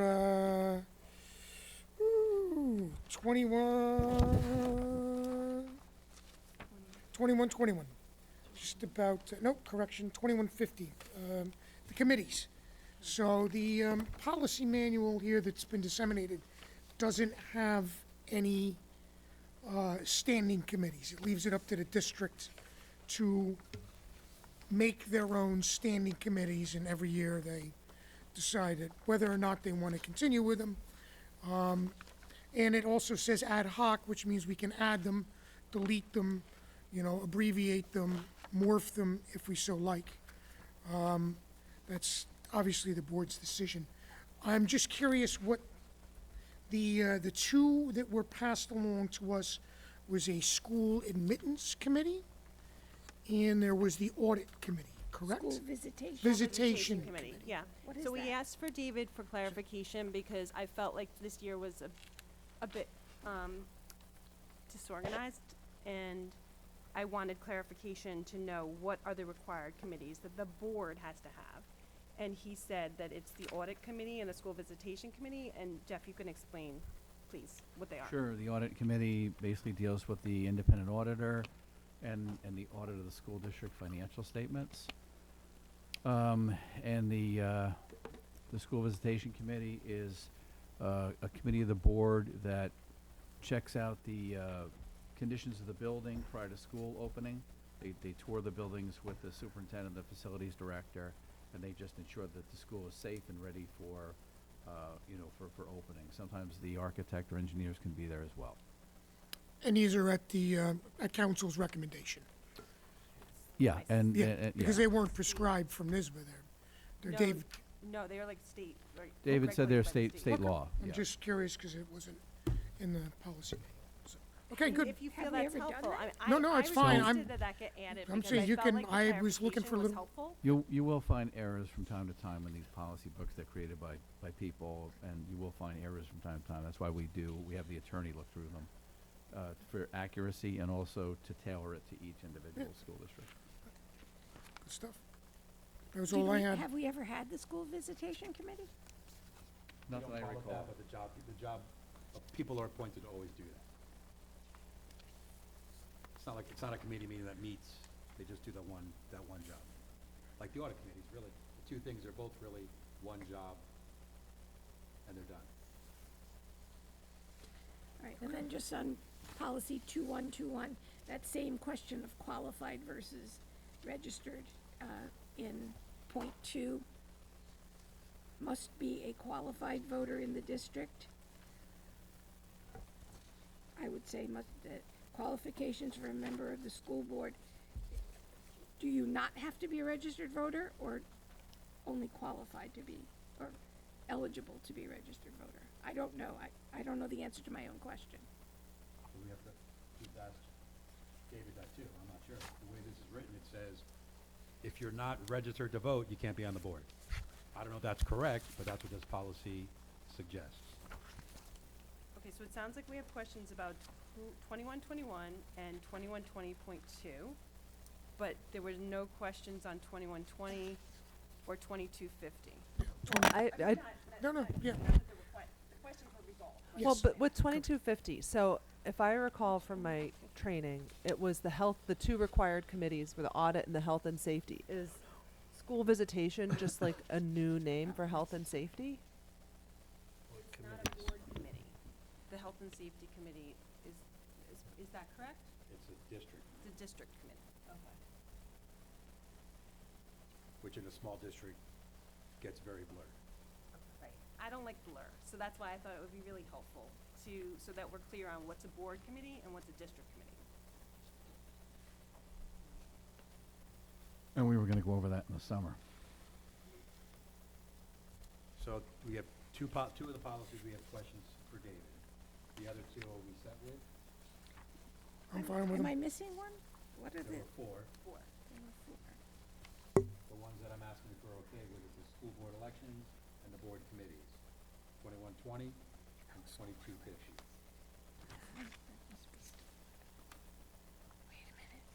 2121. Just about, nope, correction, 2150. The committees. So the policy manual here that's been disseminated doesn't have any standing committees. It leaves it up to the district to make their own standing committees, and every year they decide whether or not they want to continue with them. And it also says ad hoc, which means we can add them, delete them, abbreviate them, morph them if we so like. That's obviously the board's decision. I'm just curious what the two that were passed along to us was a school admittance committee, and there was the audit committee, correct? School visitation. Visitation Committee, yeah. What is So we that? asked for David for clarification because I felt like this year was a bit disorganized, and I wanted clarification to know what are the required committees that the board has to have. And he said that it's the audit committee and the school visitation committee, and Jeff, you can explain, please, what they are. Sure, the audit committee basically deals with the independent auditor and the audit of the school district financial statements. And the school visitation committee is a committee of the board that checks out the conditions of the building prior to school opening. They tour the buildings with the superintendent, the facilities director, and they just ensure that the school is safe and ready for opening. Sometimes the architect or engineers can be there as well. And these are at the, at council's recommendation. Yeah, and, Yeah, because they weren't prescribed from NISBA there. They're No, David, No, they are like state, right? David said they're regulated by the state law, I'm yeah. just curious because it wasn't in the policy manual. So, okay, And good. If you Have feel we that's ever done helpful, that? No, no, it's fine. I I'm- requested that get added I'm because saying I you felt can- like the I was looking for a clarification was little- helpful. You will find errors from time to time in these policy books that are created by people, and you will find errors from time to time. That's why we have the attorney look through them for accuracy and also to tailor it to each individual school district. Good stuff. That was all I had. Have we ever had the school visitation committee? Not We that I don't follow recall. that, but the job, people are appointed to always do that. It's not a committee meeting that meets, they just do that one job. Like the audit committees, really, the two things are both really one job, and they're done. All right, and then just on policy 2121, that same question of qualified versus registered, in point 2, must be a qualified voter in the district. I would say qualifications for a member of the school board. Do you not have to be a registered voter, or only qualified to be, or eligible to be a registered voter? I don't know. I don't know the answer to my own question. So we have to ask David that too, I'm not sure. The way this is written, it says, if you're not registered to vote, you can't be on the board. I don't know if that's correct, but that's what this policy suggests. Okay, so it sounds like we have questions about 2121 and 2120.2, but there were no questions on 2120 or 2250. No, yeah. The questions were resolved. Well, Yes. but with 2250, so if I recall from my training, it was the two required committees were the audit and the health and safety. Is school visitation just like a new name for health and safety? It's not a board committee. The Health and Safety Committee is that correct? It's a district, It's a district committee. Okay. which in a small district gets very blurred. Right. I don't like blur, so that's why I thought it would be really helpful so that we're clear on what's a board committee and what's a district committee. And we were gonna go over that in the summer. So we have two of the policies we have questions for David. The other two are we set with? I'm fine with Am them. I missing one? What are There the? were four. Four. There were four. The ones that I'm asking if we're okay with is the school board elections and the board committees, 2120 and 2250. Wait a minute.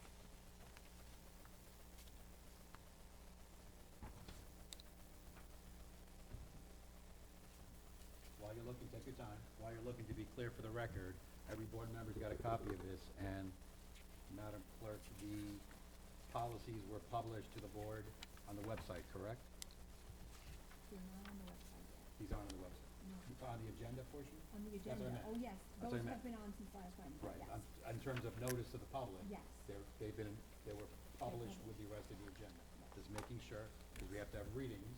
While you're looking, take your time. While you're looking, to be clear for the record, every board member's got a copy of this, and Madam Clerk, the policies were published to the board on the website, correct? They're not on the website yet. These aren't on the website. On the agenda portion? On the That's what I agenda, meant. oh, yes, That's what I those meant. have been on since last Wednesday, Right, yes. in terms of notice to the public. Yes. They were published with the rest of the agenda. Just making sure, because we have to have readings.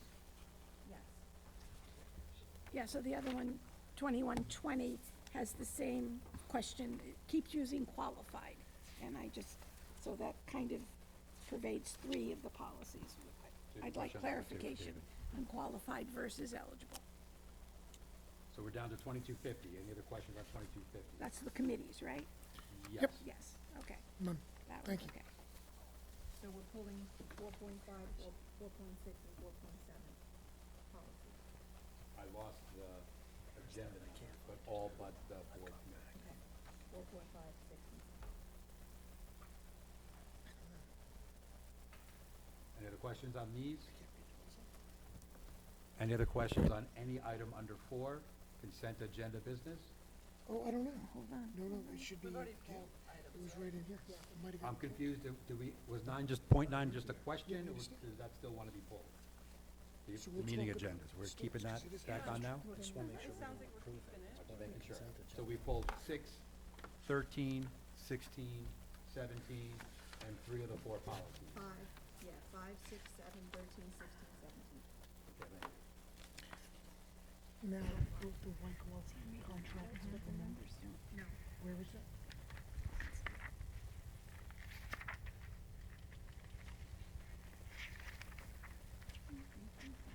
Yes. Yeah, so the other one, 2120, has the same question. It keeps using qualified. And I just, so that kind of pervades three of the policies. So I'd like question number two, clarification David. on qualified versus eligible. So we're down to 2250. Any other questions on 2250? That's the committees, right? Yes. Yes, okay. None. That Thank one, you. okay. So we're pulling 4.5, 4.6, and 4.7 policies. I lost the agenda, but all but the board committee. Okay. 4.5, 6, and 7. Any other questions on these? Any other questions on any item under 4, consent agenda business? Oh, I don't know. Hold on. No, it should be, yeah, it was right in here. It might have I'm gotten- confused. Was 9 just, point 9 just a question, or does that still want to be pulled? The So we'll meeting talk about agendas, we're the keeping that students, 'cause it is back on now? I just wanna make sure we approve it. Just making sure. So we pulled 6, 13, 16, 17, and 3 of the 4 policies. 5, yeah, 5, 6, 7, 13, 16, 17. Okay, thank you. Now, the white glove contract with the numbers. No. Where is that?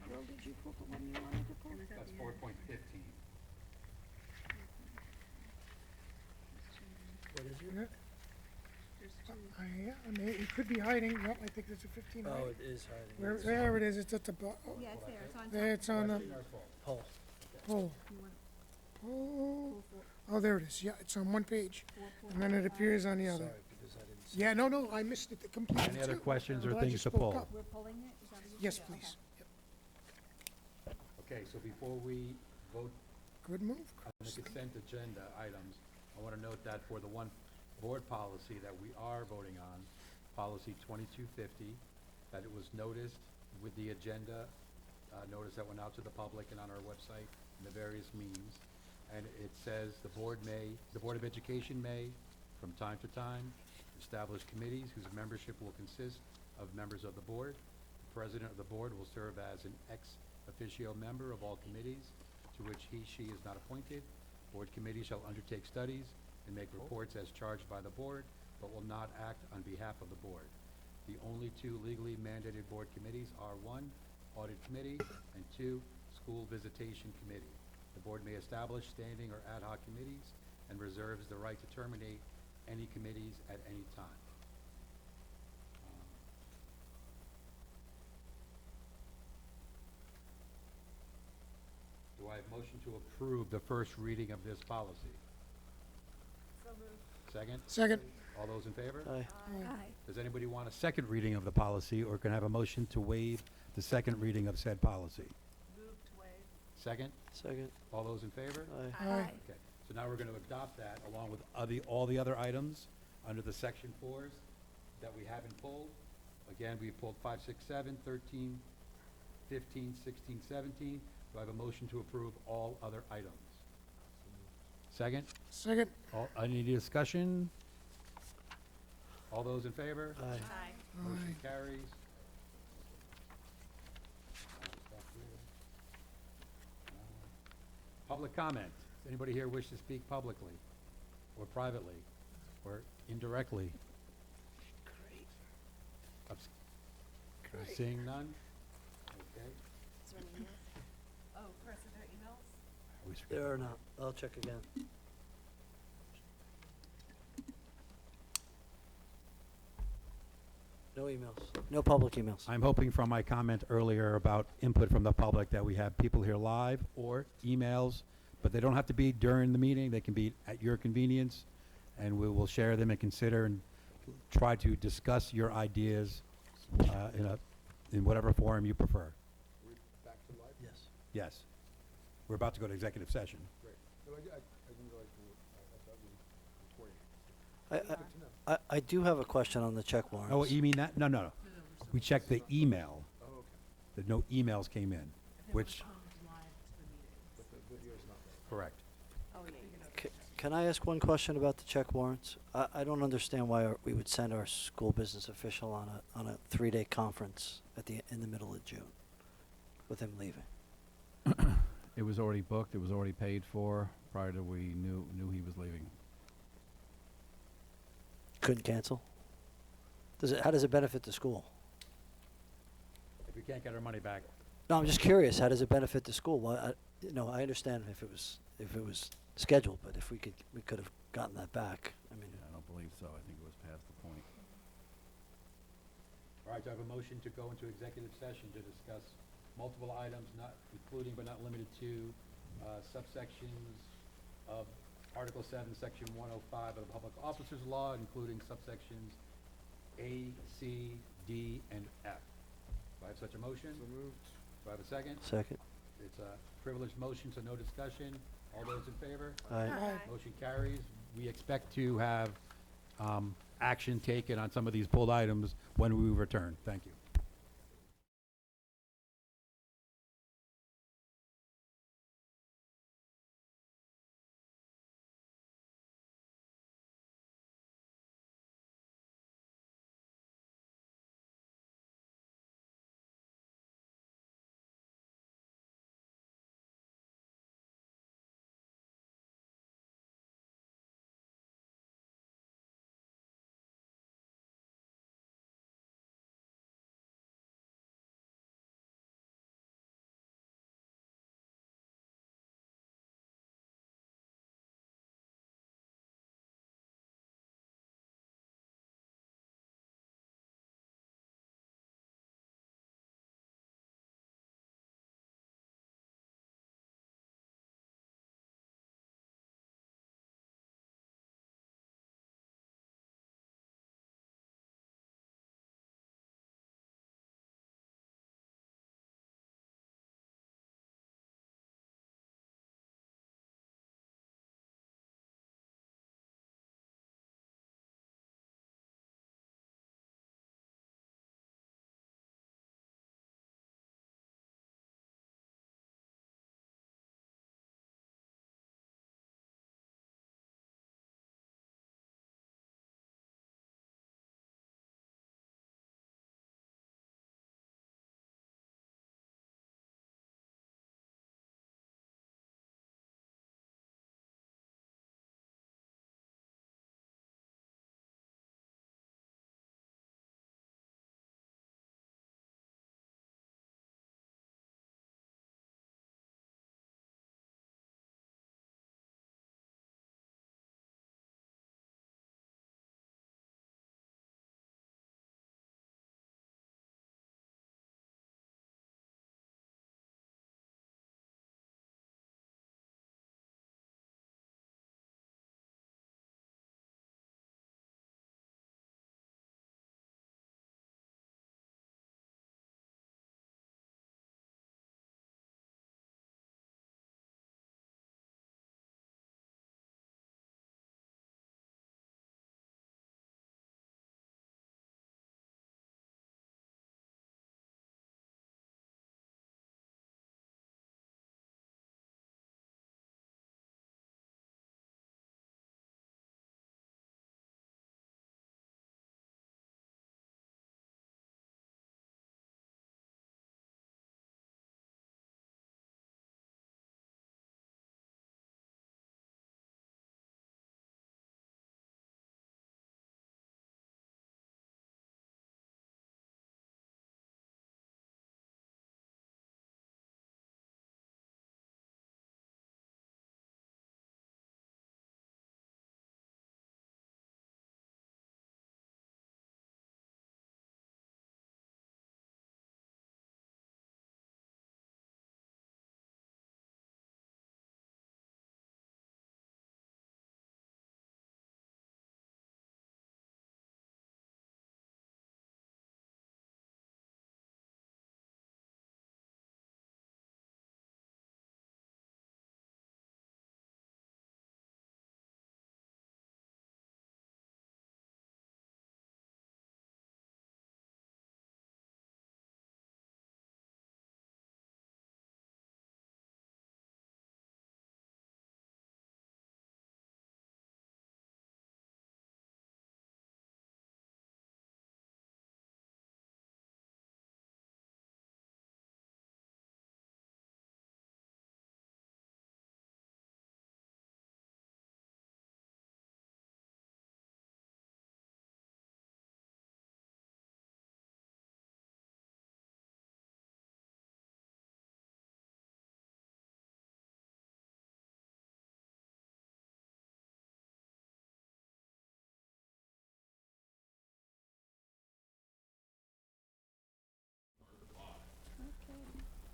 Will, did you pull the one you wanted to pull? That's 4.15. What is Yeah. it? Yeah, I mean, it could be hiding. Yep, I think there's a 15 Oh, hiding. it is hiding. Where, It's there it is. It's at the oh, Yeah, it's there, it's on top. there. It's on the Question or full? Poll. pole. You want Oh, pull oh, there it is. Yeah, it's on one page, 4, and then it appears on the other. Sorry, because I didn't see. Yeah, no, I missed it completely Any other too. questions or But I things just to spoke pull? up. We're pulling it? Is that what you Yes, said? please. Yep. Okay, so before we vote Good move, on the Chris. consent agenda items, I want to note that for the one board policy that we are voting on, policy 2250, that it was noticed with the agenda, notice that went out to the public and on our website and the various means. And it says the Board of Education may, from time to time, establish committees whose membership will consist of members of the board. The president of the board will serve as an ex officio member of all committees to which she is not appointed. Board committees shall undertake studies and make reports as charged by the board, but will not act on behalf of the board. The only 2 legally mandated board committees are 1, Audit Committee, and 2, School Visitation Committee. The board may establish standing or ad hoc committees and reserves the right to terminate any committees at any time. Do I have motion to approve the first reading of this policy? So moved. Second? Second. All those in favor? Aye. Aye. Does anybody want a second reading of the policy, or can I have a motion to waive the second reading of said policy? Move to waive. Second? Second. All those in favor? Aye. Aye. Okay, so now we're gonna adopt that along with all the other items under the section 4s that we haven't pulled. Again, we pulled 5, 6, 7, 13, 15, 16, 17. Do I have a motion to approve all other items? Second? Second. Any discussion? All those in favor? Aye. Aye. Motion Aye. carries. Public comment. Does anybody here wish to speak publicly or privately or indirectly? Seeing none? Okay. Is there any emails? Oh, Chris, are there emails? Always forget There that are one. not. I'll check again. No emails. No public emails. I'm hoping from my comment earlier about input from the public that we have people here live or emails, but they don't have to be during the meeting. They can be at your convenience, and we will share them and consider and try to discuss your ideas in whatever forum you prefer. Back to live? Yes. Yes. We're about to go to executive session. Great. No, I didn't realize I thought we were recording. I, Good to know. I do have a question on the check warrants. Oh, you mean that? No, no, no. We checked the email, Oh, okay. that no emails came in, which, But the video's not there. correct. Oh, yeah. Can I ask one question about the check warrants? I don't understand why we would send our school business official on a 3-day conference in the middle of June with him leaving. It was already booked, it was already paid for prior to we knew he was leaving. Couldn't cancel? How does it benefit the school? If we can't get our money back, No, I'm just curious. How does it benefit the school? Why, I understand if it was scheduled, but if we could have gotten that back. I mean, I don't believe so, I think it was past the point. all right, do I have a motion to go into executive session to discuss multiple items, not including but not limited to subsections of Article 7, Section 105 of the Public Officers Law, including subsections A, C, D, and F. Do I have such a motion? So moved. Do I have a second? second. It's a privileged motion, so no discussion. All those in favor? Aye. Motion carries. We expect to have action taken on some of these pulled items when we return. Thank you.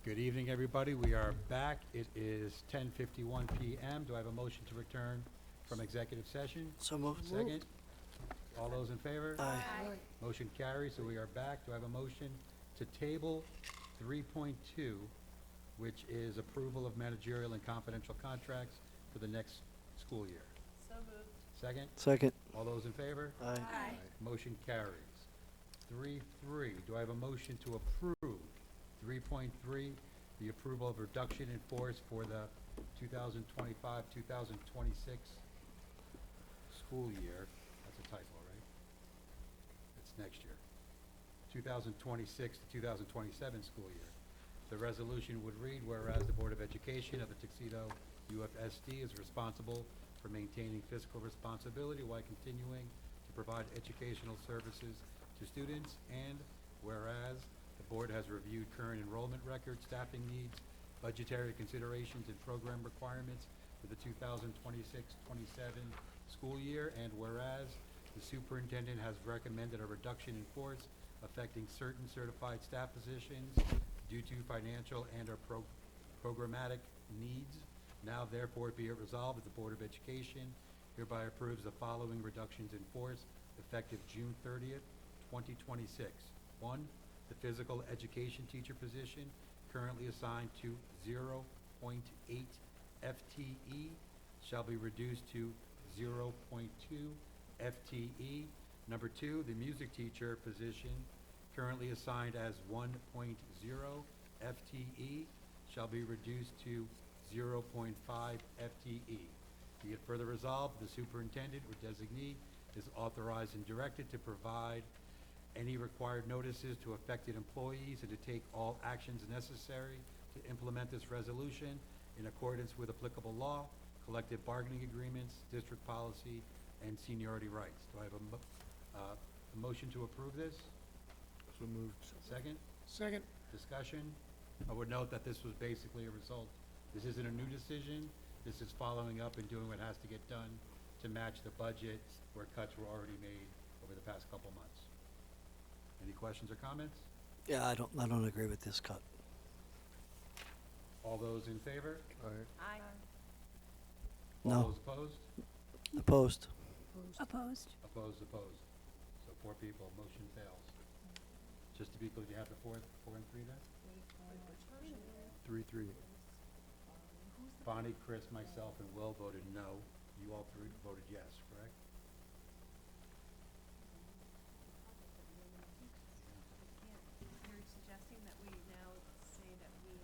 Good evening, everybody. We are back. It is 10:51 PM. Do I have a motion to return from executive session? So moved. Second? All those in favor? Aye. Motion carries, so we are back. Do I have a motion to table 3.2, which is approval of managerial and confidential contracts for the next school year? So moved. Second? Second. All those in favor? Aye. Motion carries. 3.3, do I have a motion to approve 3.3, the approval of reduction in force for the 2025-2026 school year? That's a typo, right? It's next year. 2026 to 2027 school year. The resolution would read, whereas the Board of Education of the Tuxedo UFSD is responsible for maintaining fiscal responsibility while continuing to provide educational services to students, and whereas the board has reviewed current enrollment records, staffing needs, budgetary considerations, and program requirements for the 2026-27 school year, and whereas the superintendent has recommended a reduction in force affecting certain certified staff positions due to financial and/or programmatic needs. Now therefore be it resolved that the Board of Education hereby approves the following reductions in force effective June 30th, 2026. 1, the physical education teacher position currently assigned to 0.8 FTE shall be reduced to 0.2 FTE. Number 2, the music teacher position currently assigned as 1.0 FTE shall be reduced to 0.5 FTE. Be it further resolved, the superintendent or designee is authorized and directed to provide any required notices to affected employees and to take all actions necessary to implement this resolution in accordance with applicable law, collective bargaining agreements, district policy, and seniority rights. Do I have a motion to approve this? So moved. Second? Second. Discussion? I would note that this was basically a result. This isn't a new decision. This is following up and doing what has to get done to match the budget where cuts were already made over the past couple months. Any questions or comments? Yeah, I don't agree with this cut. All those in favor? Aye. Aye. All No. those opposed? Opposed. Opposed? Opposed, opposed. So 4 people, motion fails. Just to be clear, do you have the 4 and 3 then? 3-3. Bonnie, Chris, myself, and Will voted no. You all 3 voted yes, correct? You're suggesting that we now say that we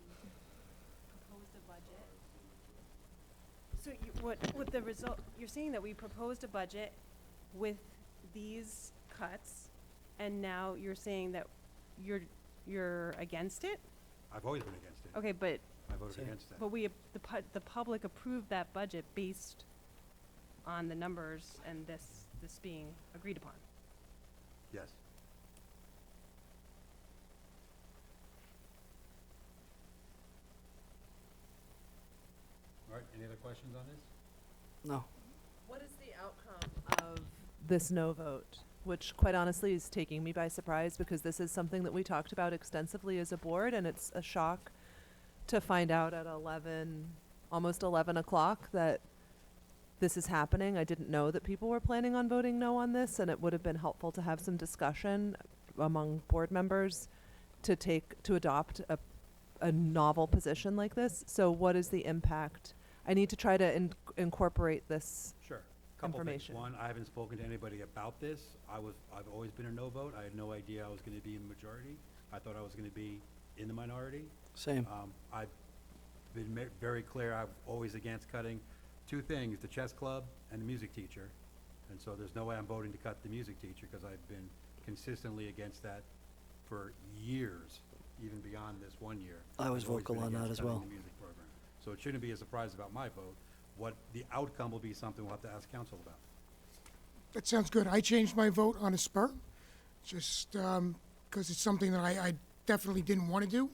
proposed a budget? So what the result, you're saying that we proposed a budget with these cuts, and now you're saying that you're against it? I've always been against it. Okay, but I voted against that. But the public approved that budget based on the numbers and this being agreed upon. Yes. All right, any other questions on this? No. What is the outcome of this no vote? Which, quite honestly, is taking me by surprise because this is something that we talked about extensively as a board, and it's a shock to find out at almost 11 o'clock that this is happening. I didn't know that people were planning on voting no on this, and it would have been helpful to have some discussion among board members to adopt a novel position like this. So what is the impact? I need to try to incorporate this. Sure. Couple things. Information. One, I haven't spoken to anybody about this. I've always been a no vote. I had no idea I was gonna be in the majority. I thought I was gonna be in the minority. Same. I've been very clear, I'm always against cutting 2 things, the chess club and the music teacher. And so there's no way I'm voting to cut the music teacher, because I've been consistently against that for years, even beyond this 1 year. I was I've always vocal been on that against as well. cutting the music program. So it shouldn't be a surprise about my vote. What the outcome will be something we'll have to ask council about. That sounds good. I changed my vote on a spur, just because it's something that I definitely didn't want to do.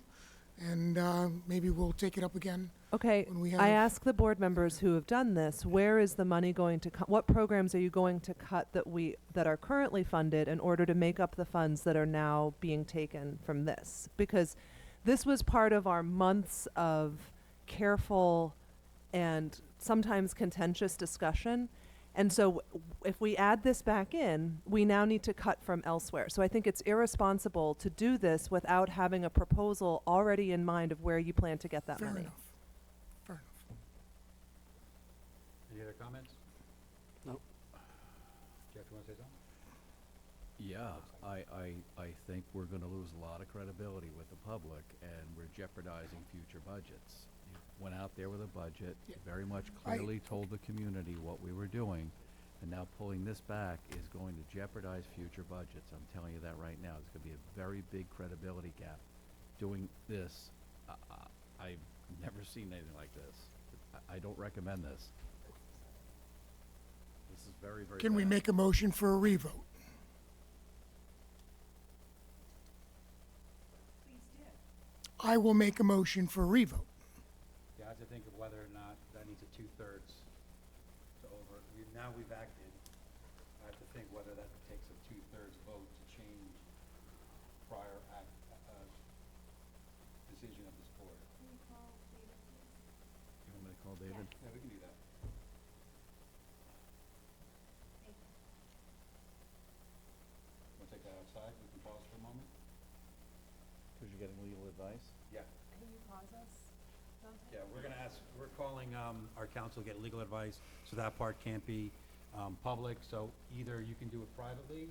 And maybe we'll take it up again. Okay, When we I have- ask the board members who have done this, where is the money going to cut? What programs are you going to cut that are currently funded in order to make up the funds that are now being taken from this? Because this was part of our months of careful and sometimes contentious discussion. And so if we add this back in, we now need to cut from elsewhere. So I think it's irresponsible to do this without having a proposal already in mind of where you plan to get that Fair money. enough. Fair enough. Any other comments? Nope. Jeff, you want to say something? Yeah, I think we're gonna lose a lot of credibility with the public, and we're jeopardizing future budgets. You went out there with a budget, Yeah. very much I- clearly told the community what we were doing, and now pulling this back is going to jeopardize future budgets. I'm telling you that right now. There's gonna be a very big credibility gap. Doing this, I've never seen anything like this. I don't recommend this. This is very, very Can we bad. make a motion for a revote? I will make a motion for a revote. Yeah, I have to think of whether or not that needs a two-thirds to over, now we've acted. I have to think whether that takes a two-thirds vote to change prior decision of this board. You want me to call David? Yeah, we can do that. Want to take that outside? We can pause for a moment? Cause you're getting legal advice? Yeah. Can you pause us? Yeah, we're gonna ask, we're calling, our council to get legal advice, so that part can't be, public, so either you can do it privately,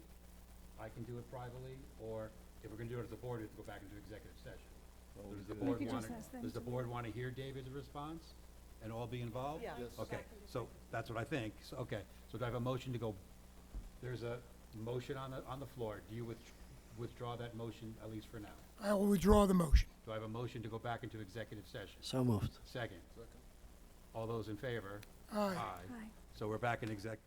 I can do it privately, or if we're gonna do it as a board, we have to go back into executive session. Well, So we does the do it- board We could wanna, just ask them does the to- board wanna hear David's response and all be involved? Yeah. Yes. Okay, so that's what I think, so, okay, so do I have a motion to go, there's a motion on the floor, do you withdraw that motion, at least for now? I will withdraw the motion. Do I have a motion to go back into executive session? So moved. Second. All those in favor? Aye. Aye. So we're back in exec,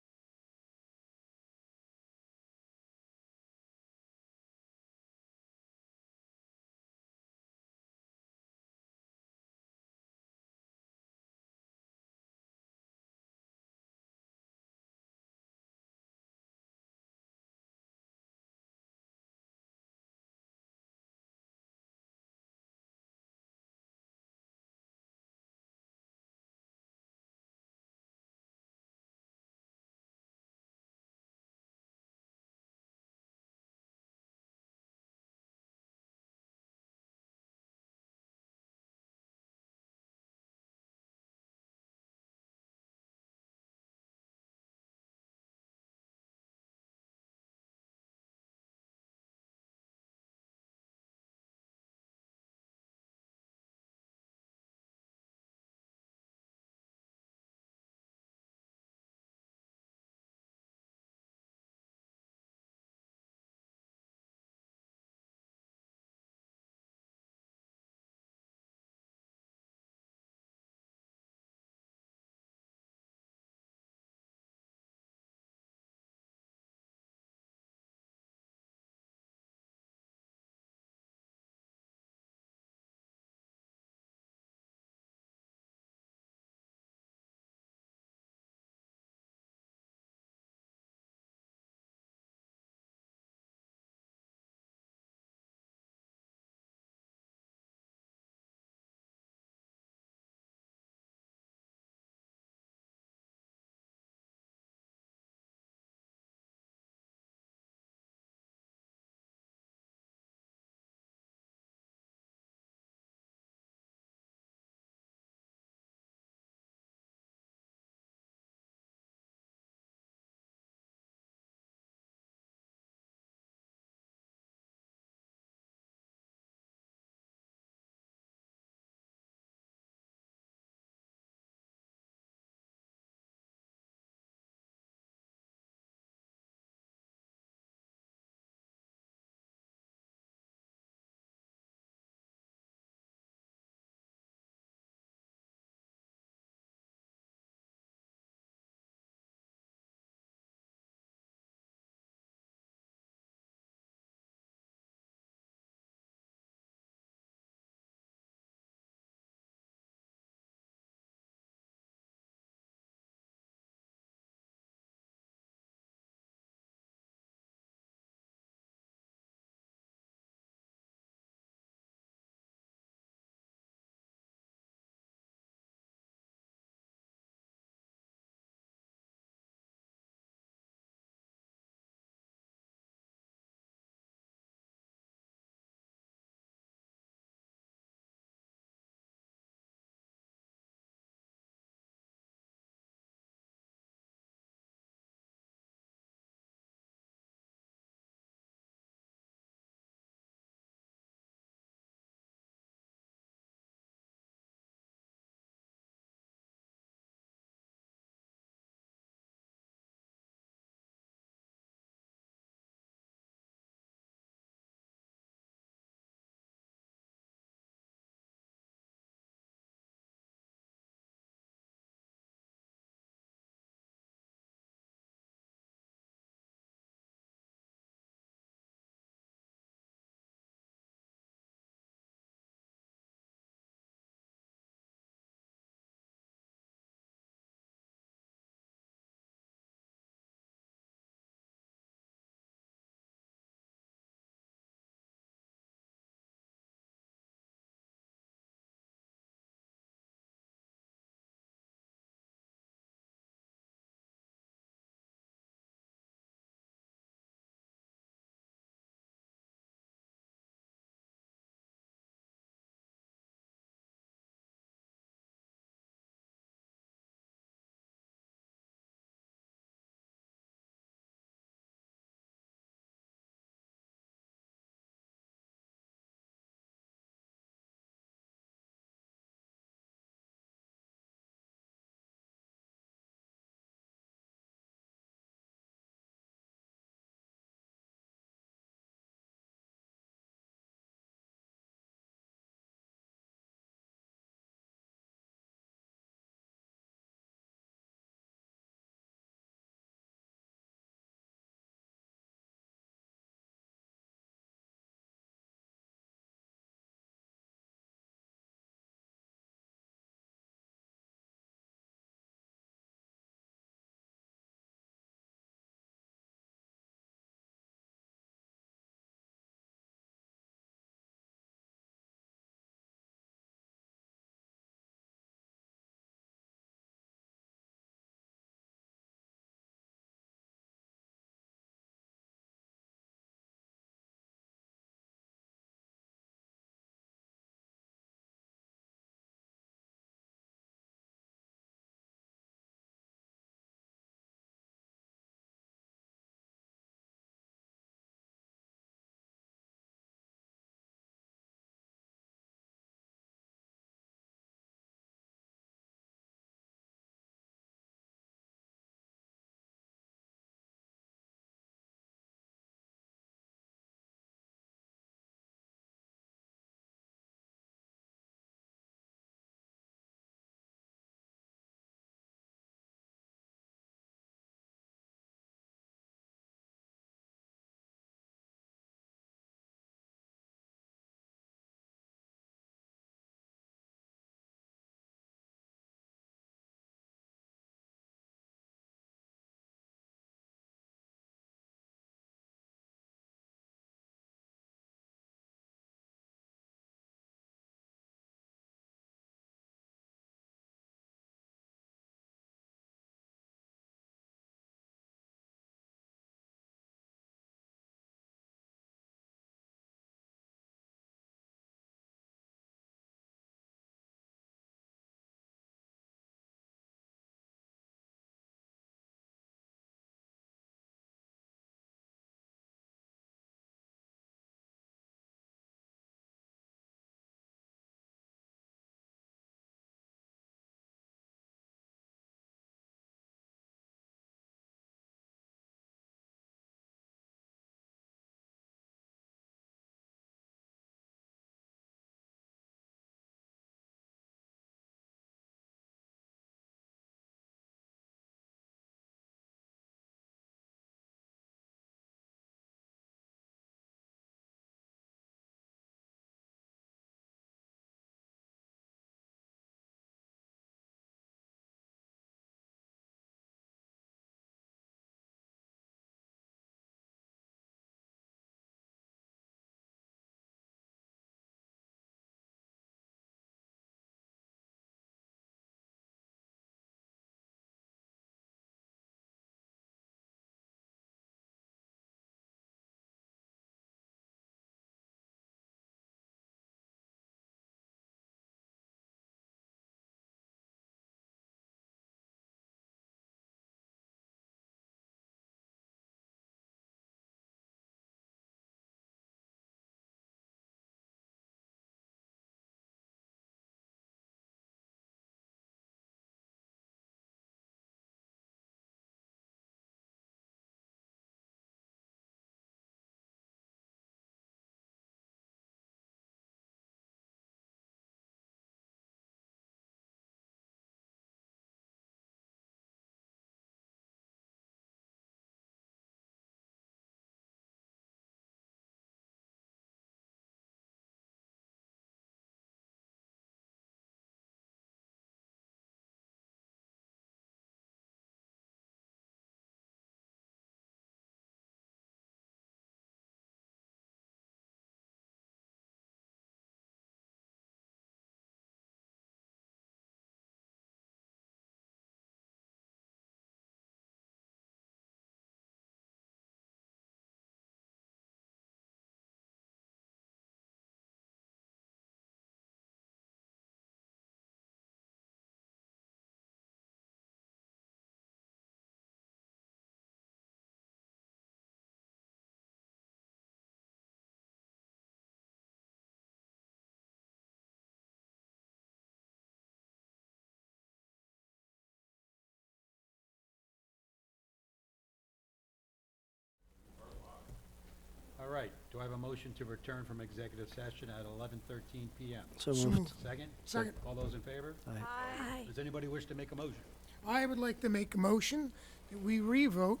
right, do I have a motion to return from executive session at 11:13 PM? So So moved. moved. Second? Second. All those in favor? Aye. Aye. Does anybody wish to make a motion? I would like to make a motion that we revote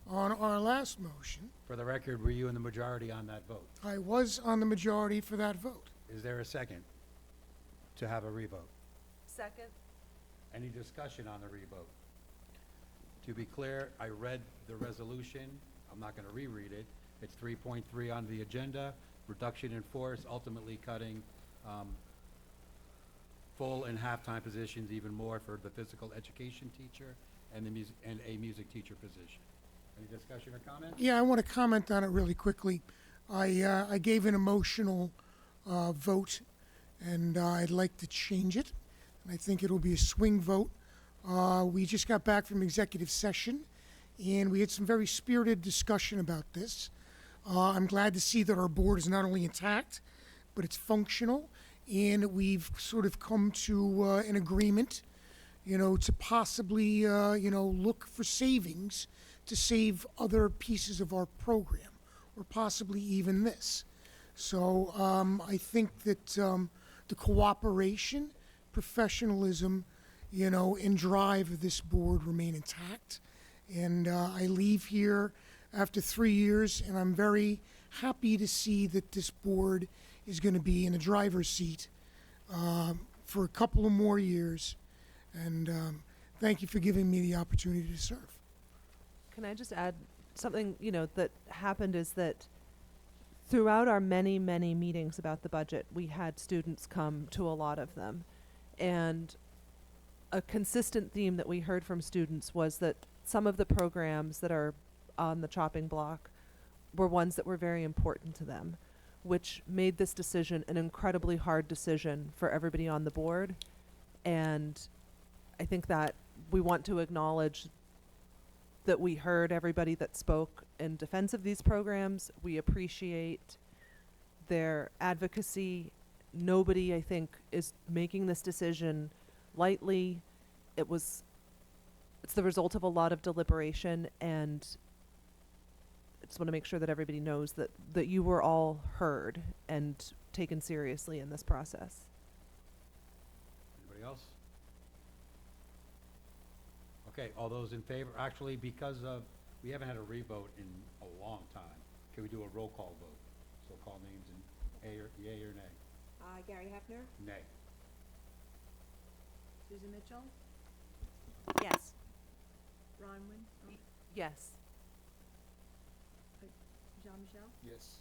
on our last motion. For the record, were you in the majority on that vote? I was on the majority for that vote. Is there a second to have a revote? Second. Any discussion on the revote? To be clear, I read the resolution. I'm not going to reread it. It's 3.3 on the agenda, reduction in force, ultimately cutting full and half-time positions even more for the physical education teacher and a music teacher position. Any discussion or comment? Yeah, I want to comment on it really quickly. I gave an emotional vote, and I'd like to change it. And I think it'll be a swing vote. We just got back from executive session, and we had some very spirited discussion about this. I'm glad to see that our board is not only intact, but it's functional, and we've sort of come to an agreement, to possibly, look for savings to save other pieces of our program, or possibly even this. So I think that the cooperation, professionalism, and drive of this board remain intact. And I leave here after 3 years, and I'm very happy to see that this board is going to be in the driver's seat for a couple of more years. And thank you for giving me the opportunity to serve. Can I just add something, that happened is that throughout our many, many meetings about the budget, we had students come to a lot of them. And a consistent theme that we heard from students was that some of the programs that are on the chopping block were ones that were very important to them, which made this decision an incredibly hard decision for everybody on the board. And I think that we want to acknowledge that we heard everybody that spoke in defense of these programs. We appreciate their advocacy. Nobody, I think, is making this decision lightly. It's the result of a lot of deliberation, and I just want to make sure that everybody knows that you were all heard and taken seriously in this process. Anybody else? Okay, all those in favor? Actually, because we haven't had a revote in a long time, can we do a roll call vote? So call names and yea or nay? Gary Hefner, Nay. Susan Mitchell, Yes. Ron Win, Yes. Jean-Michel, Yes.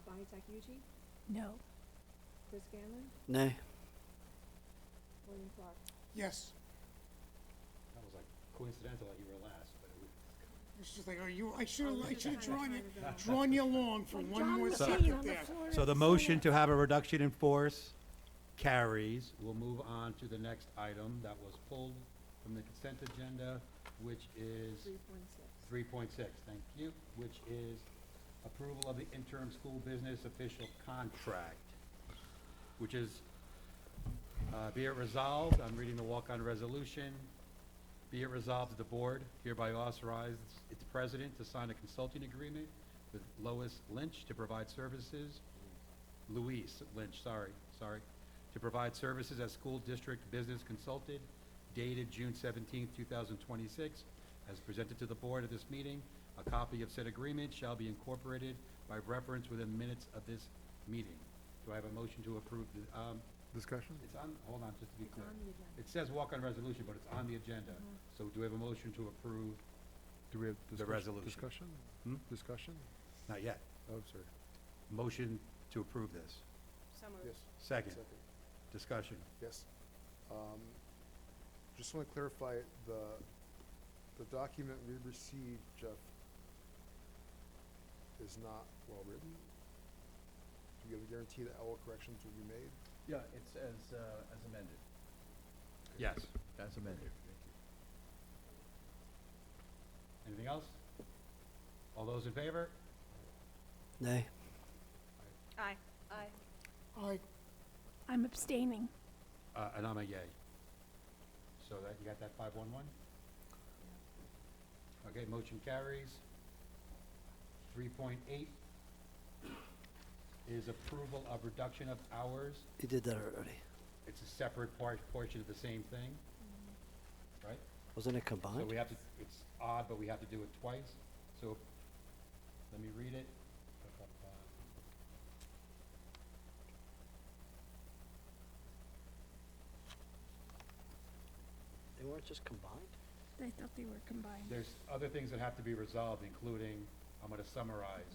Bonnie Takeuchi, No. Chris Scanlon, Nay. William Clark. Yes. That was like coincidental that you were last, but it was. It's just like, I should have drawn you along for one more John second McCain on the there. floor. So the motion to have a reduction in force carries. We'll move on to the next item that was pulled from the consent agenda, which is 3.6. 3.6, thank you, which is approval of the interim school business official contract, which is, be it resolved, I'm reading the walk-on resolution, be it resolved that the board hereby authorizes its president to sign a consulting agreement with Louis Lynch to provide services, to provide services as school district business consultant, dated June 17, 2026, as presented to the board at this meeting. A copy of said agreement shall be incorporated by reference within minutes of this meeting. Do I have a motion to approve the, Discussion? it's on, hold on, just to be It's clear. on the agenda. It says walk-on resolution, but it's on the agenda. So do we have a motion to approve? Do we have The resolution. Discussion? Hmm? Discussion? Not yet. Oh, sorry. Motion to approve this. So moved. Yes. Second. Discussion. Yes. Just want to clarify, the document we received, Jeff, is not well-written? Do you have a guarantee that all corrections will be made? Yeah, it's as amended. Yes. As amended. Anything else? All those in favor? Nay. Aye. Aye. I'm abstaining. And I'm a yay. So that, you got that 511? Okay, motion carries. 3.8 is approval of reduction of hours. You did that already. It's a separate portion of the same thing, right? Wasn't it So combined? we have to, it's odd, but we have to do it twice. So, let me read it. They weren't just combined? I thought they were combined. There's other things that have to be resolved, including, I'm gonna summarize,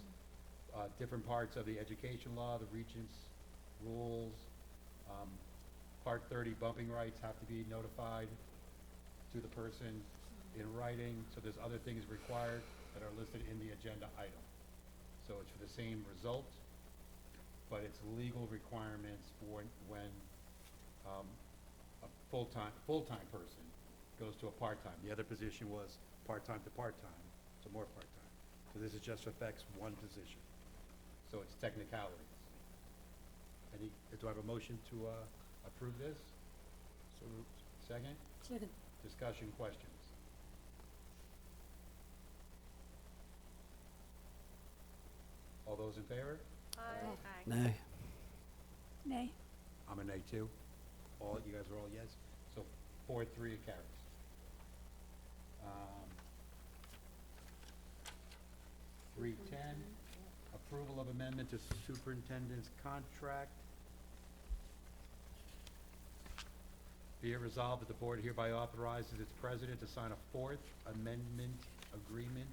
different parts of the education law, the regents' rules, Part 30 bumping rights have to be notified to the person in writing, so there's other things required that are listed in the agenda item. So it's for the same result, but it's legal requirements for when, a full-time person goes to a part-time. The other position was part-time to part-time, so more part-time. So this is just affects one position. So it's technicalities. Do I have a motion to, approve this? So moved. Second? Second. Discussion, questions? All those in favor? Aye. Nay. Nay. I'm a nay too. All, you guys are all yes? So 4-3 it carries. 310, approval of amendment to superintendent's contract. Be it resolved that the board hereby authorizes its president to sign a fourth amendment agreement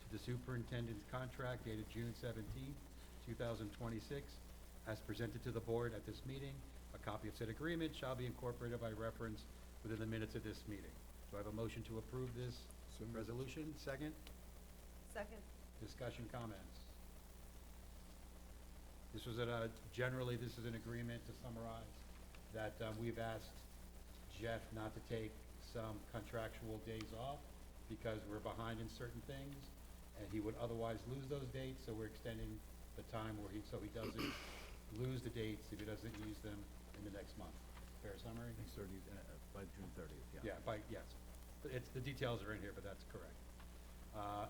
to the superintendent's contract dated June 17th, 2026, as presented to the board at this meeting. A copy of said agreement shall be incorporated by reference within the minutes of this meeting. Do I have a motion to approve this resolution? Second? Second. Discussion, comments? This was generally, this is an agreement, to summarize, that we've asked Jeff not to take some contractual days off because we're behind in certain things, and he would otherwise lose those dates, so we're extending the time where so he doesn't lose the dates if he doesn't use them in the next month. Fair summary? By June 30th, yeah. Yeah, yes. It's, the details are in here, but that's correct.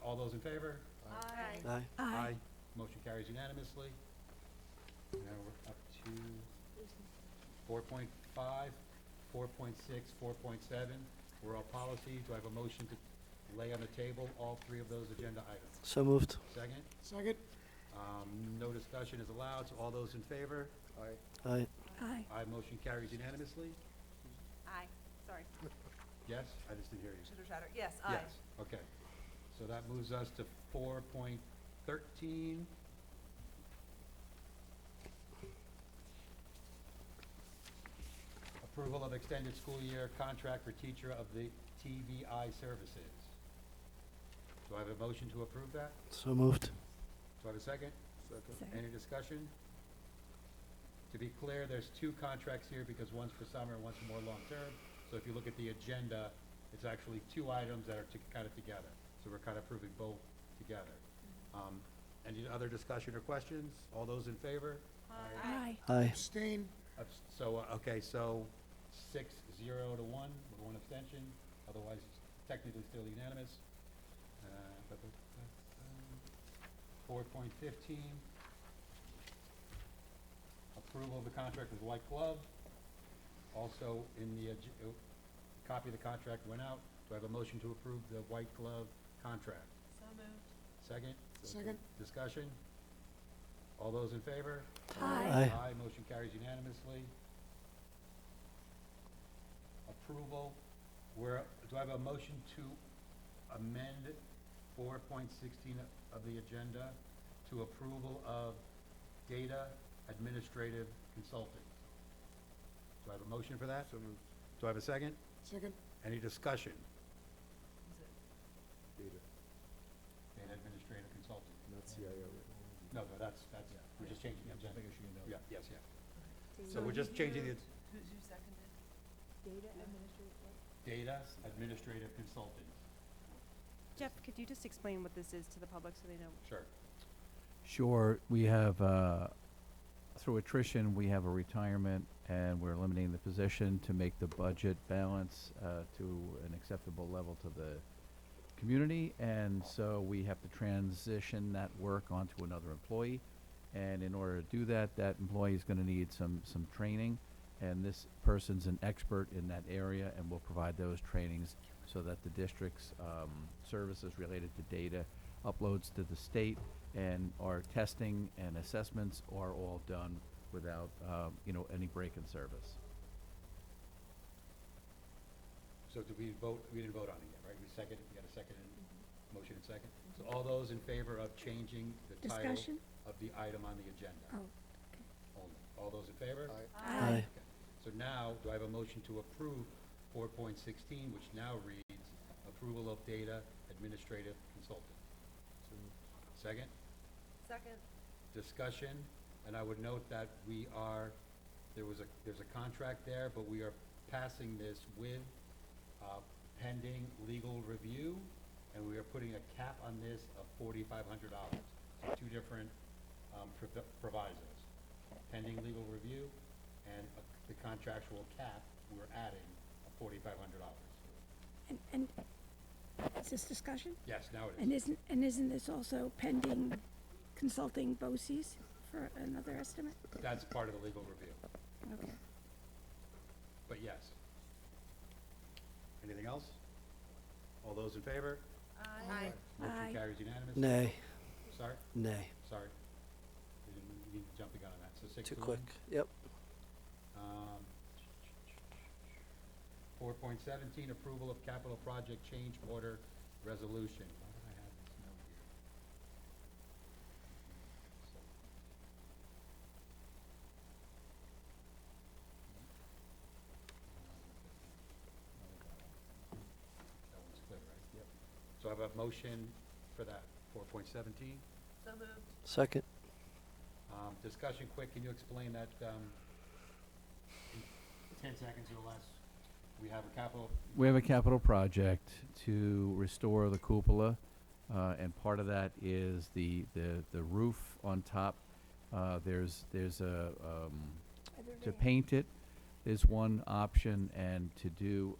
All those in favor? Aye. Aye. Motion carries unanimously. Now we're up to 4.5, 4.6, 4.7. We're all policy. Do I have a motion to lay on the table all three of those agenda items? So moved. Second? Second? No discussion is allowed, so all those in favor? Aye. Aye. Aye, motion carries unanimously. Aye. Sorry. Yes? I just didn't hear you. Chitter chatter. Yes, aye. Yes, okay. So that moves us to 4.13. Approval of extended school year contract for teacher of the TVI services. Do I have a motion to approve that? So moved. Do I have a second? Second. Any discussion? To be clear, there's two contracts here because one's for summer and one's for more long-term. So if you look at the agenda, it's actually two items that are kind of together. So we're kind of approving both together. Any other discussion or questions? All those in favor? Aye. Aye. Abstain? So, okay, so 6-0 to 1 with one abstention. Otherwise, it's technically still unanimous. 4.15. Approval of the contract with White Glove. Also, in the copy of the contract went out. Do I have a motion to approve the White Glove contract? So moved. Second? Second? Discussion? All those in favor? Aye. Aye. Motion carries unanimously. Approval, do I have a motion to amend 4.16 of the agenda to approval of data administrative consulting? Do I have a motion for that? So moved. Do I have a second? Second? Any discussion? Data, Data administrative consulting. not CIO. No, that's, we're just changing the Yeah, just agenda. making sure you know. Yeah, yes, yeah. So we're just changing the Who seconded? Data administrative. data administrative consulting. Jeff, could you just explain what this is to the public so they know? Sure. Sure, we have, through attrition, we have a retirement, and we're eliminating the position to make the budget balance to an acceptable level to the community, and so we have to transition that work onto another employee. And in order to do that, that employee is gonna need some training, and this person's an expert in that area and will provide those trainings so that the district's services related to data uploads to the state and our testing and assessments are all done without, any break in service. So did we vote? We didn't vote on it yet, right? We second, we got a second and motion and second? So all those in favor of changing the title Discussion? of the item on the agenda? Oh, Only. All those in favor? Aye. Okay. So now, do I have a motion to approve 4.16, which now reads, approval of data administrative consultant? Second? Second. Discussion, and I would note that there's a contract there, but we are passing this with pending legal review, and we are putting a cap on this of $4,500. So two different provisos. Pending legal review and the contractual cap, we're adding $4,500. and is this discussion? Yes, now it is. And isn't this also pending consulting BOCES for another estimate? That's part of the legal review, Okay. but yes. Anything else? All those in favor? Aye. Motion Aye. carries unanimous. Nay. Sorry? Nay. Sorry. You need to jump the gun on that. So 6 Too to quick. 1. Yep. 4.17, approval of capital project change order resolution. Why did I have this note here? That one's clear, right? Yep. So I have a motion for that, 4.17. So moved. Second. Discussion quick, can you explain that, in 10 seconds or less? We have a capital, We have a capital project to restore the cupola, and part of that is the roof on top. There's to paint it is one option, and to do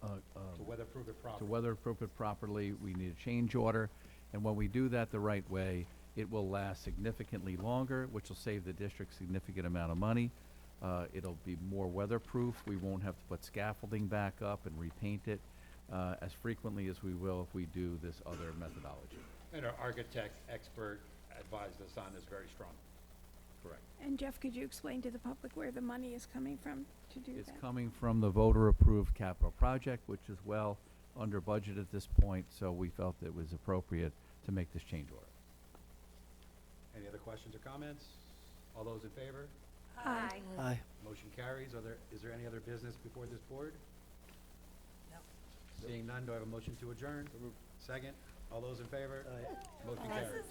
to weatherproof it to properly. weatherproof it properly, we need a change order. And when we do that the right way, it will last significantly longer, which will save the district significant amount of money. It'll be more weatherproof. We won't have to put scaffolding back up and repaint it as frequently as we will if we do this other methodology. And our architect expert advised us on this very strongly. Correct. And Jeff, could you explain to the public where the money is coming from to do It's that? coming from the voter-approved capital project, which is well under budget at this point, so we felt it was appropriate to make this change order. Any other questions or comments? All those in favor? Aye. Aye. Motion carries. Is there any other business before this board? No. Seeing none, do I have a motion to adjourn? Second. All those in favor? Aye. Motion carries.